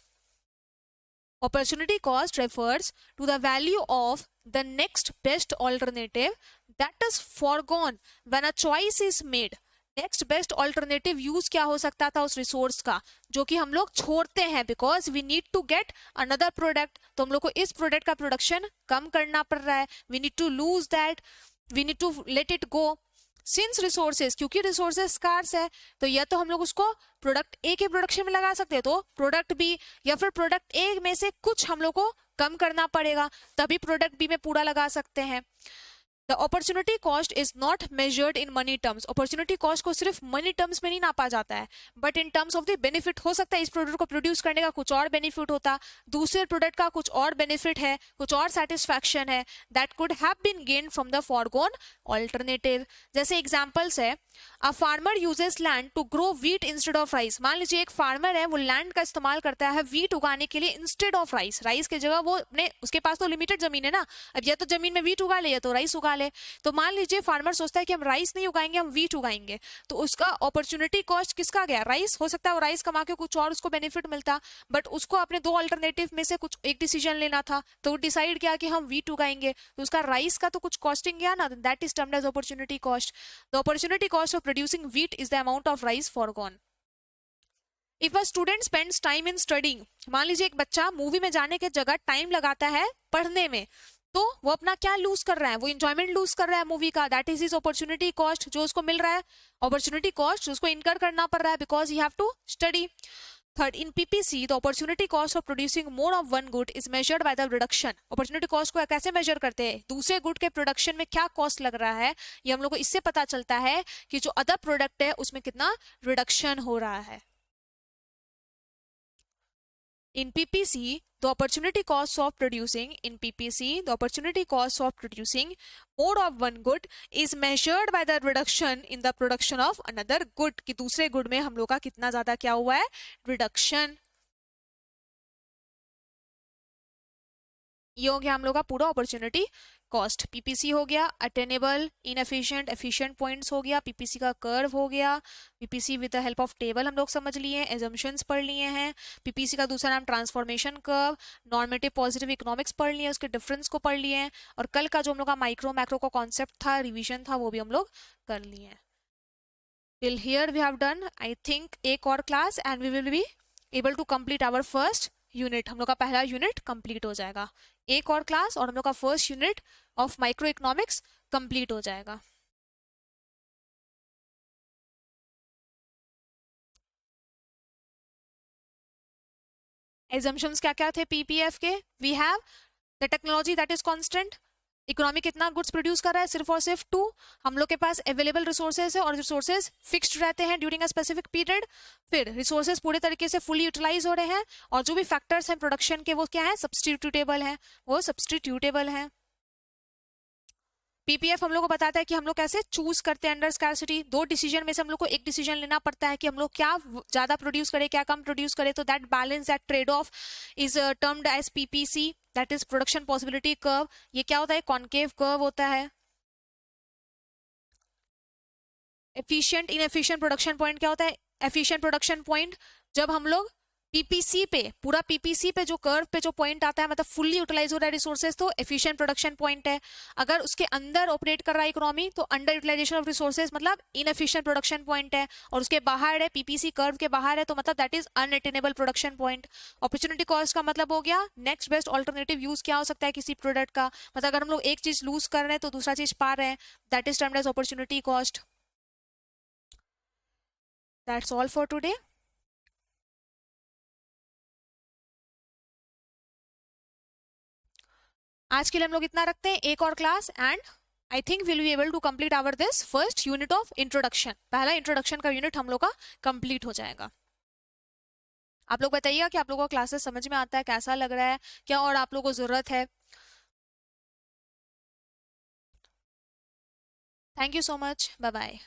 Opportunity cost refers to the value of the next best alternative that is foregone when a choice is made। Next best alternative use क्या हो सकता था उस resource का जो कि हम लोग छोड़ते हैं, because we need to get another product. तो हम लोग को इस प्रोडक्ट का प्रोडक्शन कम करना पड़ रहा है, we need to lose that, we need to let it go. Since resources, क्योंकि रिसोर्सेज स्कार्स है तो या तो हम लोग उसको प्रोडक्ट ए के प्रोडक्शन में लगा सकते हैं, तो प्रोडक्ट बी, या फिर प्रोडक्ट ए में से कुछ हम लोग को कम करना पड़ेगा, तभी प्रोडक्ट बी में पूरा लगा सकते हैं। The opportunity cost is not measured in money terms। Opportunity cost को सिर्फ मनी टर्म्स में नहीं नापा जाता है, but in terms of the benefit. हो सकता है इस प्रोडक्ट को प्रोड्यूस करने का कुछ और बेनिफिट होता, दूसरे प्रोडक्ट का कुछ और बेनिफिट है, कुछ और सेटिस्फैक्शन है, that could have been gained from the forgone alternative. जैसे एग्जांपल्स है, a farmer uses land to grow wheat instead of rice. मान लीजिए एक फार्मर है, वो लैंड का इस्तेमाल करता है व्हीट उगाने के लिए इंस्टेड ऑफ राइस। राइस की जगह वो अपने, उसके पास तो लिमिटेड जमीन है ना, अब या तो जमीन में व्हीट उगा ले या तो राइस उगा ले। तो मान लीजिए फार्मर सोचता है कि हम राइस नहीं उगाएंगे, हम व्हीट उगाएंगे, तो उसका अपॉर्चुनिटी कॉस्ट किसका गया, राइस। हो सकता है वो राइस कमा के कुछ और उसको बेनिफिट मिलता, बट उसको अपने दो अल्टरनेटिव में से कुछ एक डिसीजन लेना था, तो वो डिसाइड किया कि हम व्हीट उगाएंगे, तो उसका राइस का तो कुछ कॉस्टिंग गया ना, that is termed as opportunity cost. The opportunity cost of producing wheat is the amount of rice forgone. If a student spends time in studying, मान लीजिए एक बच्चा मूवी में जाने के जगह टाइम लगाता है पढ़ने में, तो वो अपना क्या लूज कर रहा है, वो इंजॉयमेंट लूज कर रहा है मूवी का, that is his opportunity cost जो उसको मिल रहा है, अपॉर्चुनिटी कॉस्ट जो उसको इनकर करना पड़ रहा है, because you have to study. Third, in PPC the opportunity cost of producing more of one good is measured by the reduction. Opportunity cost को कैसे मेजर करते हैं, दूसरे गुड के प्रोडक्शन में क्या कॉस्ट लग रहा है, ये हम लोग को इससे पता चलता है कि जो अदर प्रोडक्ट है उसमें कितना रिडक्शन हो रहा है। In PPC, the opportunity cost of producing more of one good is measured by the reduction in the production of another good। कि दूसरे गुड में हम लोग का कितना ज्यादा क्या हुआ है, रिडक्शन। ये हो गया हम लोग का पूरा अपॉर्चुनिटी कॉस्ट। पीपीसी हो गया अटेनेबल, इनएफिशिएंट, एफिशिएंट पॉइंट्स हो गया, पीपीसी का कर्व हो गया, PPC with the help of table हम लोग समझ लिए हैं, एजम्पशंस पढ़ लिए हैं, पीपीसी का दूसरा नाम transformation curve, normative positive economics पढ़ लिए हैं, उसके डिफरेंस को पढ़ लिए हैं, और कल का जो हम लोग का माइक्रो मैक्रो का कॉन्सेप्ट था, रिविजन था, वो भी हम लोग कर लिए हैं। Till here we have done I think एक और class and we will be able to complete our first unit. हम लोग का पहला यूनिट कंप्लीट हो जाएगा। एक और क्लास और हम लोग का first unit of micro economics complete हो जाएगा। एजम्पशंस क्या क्या थे पीपीएफ के? We have the technology that is constant, economy कितना गुड्स प्रोड्यूस कर रहा है, सिर्फ और सिर्फ 2। हम लोग के पास अवेलेबल रिसोर्सेज है और रिसोर्सेज फिक्स्ड रहते हैं ड्यूरिंग अ स्पेसिफिक पीरियड। फिर रिसोर्सेज पूरे तरीके से फुली यूटिलाइज हो रहे हैं, और जो भी फैक्टर्स हैं प्रोडक्शन के वो क्या है, सब्सटीट्यूटेबल हैं, वो सब्सटीट्यूटेबल हैं। पीपीएफ हम लोग को बताता है कि हम लोग कैसे चूज करते हैं अंडर स्कैरसिटी। 2 डिसीजन में से हम लोग को एक डिसीजन लेना पड़ता है कि हम लोग क्या ज्यादा प्रोड्यूस करें, क्या कम प्रोड्यूस करें। तो that balance, that trade off is termed as PPC, that is production possibility curve. ये क्या होता है, कॉनकेव कर्व होता है। एफिशिएंट इनएफिशिएंट प्रोडक्शन पॉइंट क्या होता है, एफिशिएंट प्रोडक्शन पॉइंट जब हम लोग पीपीसी पे, पूरा पीपीसी पे जो कर्व पे जो पॉइंट आता है, मतलब फुल्ली यूटिलाइज हो रहा है रिसोर्सेज, तो एफिशिएंट प्रोडक्शन पॉइंट है। अगर उसके अंदर ऑपरेट कर रहा है इकोनॉमी तो अंडर यूटिलाइजेशन ऑफ रिसोर्सेज मतलब इनएफिशिएंट प्रोडक्शन पॉइंट है, और उसके बाहर है, पीपीसी कर्व के बाहर है, तो मतलब that is unattainable production point. Opportunity cost का मतलब हो गया नेक्स्ट बेस्ट ऑल्टरनेटिव यूज क्या हो सकता है किसी प्रोडक्ट का, मतलब अगर हम लोग एक चीज लूज कर रहे हैं तो दूसरा चीज पा रहे हैं, that is termed as opportunity cost. That's all for today. आज के लिए हम लोग इतना रखते हैं, एक और class and I think will be able to complete our this first unit of introduction. पहला इंट्रोडक्शन का यूनिट हम लोग का कंप्लीट हो जाएगा। आप लोग बताइएगा कि आप लोगों को क्लासेस समझ में आता है, कैसा लग रहा है, क्या और आप लोगों को जरूरत है। Thank you so much, bye bye.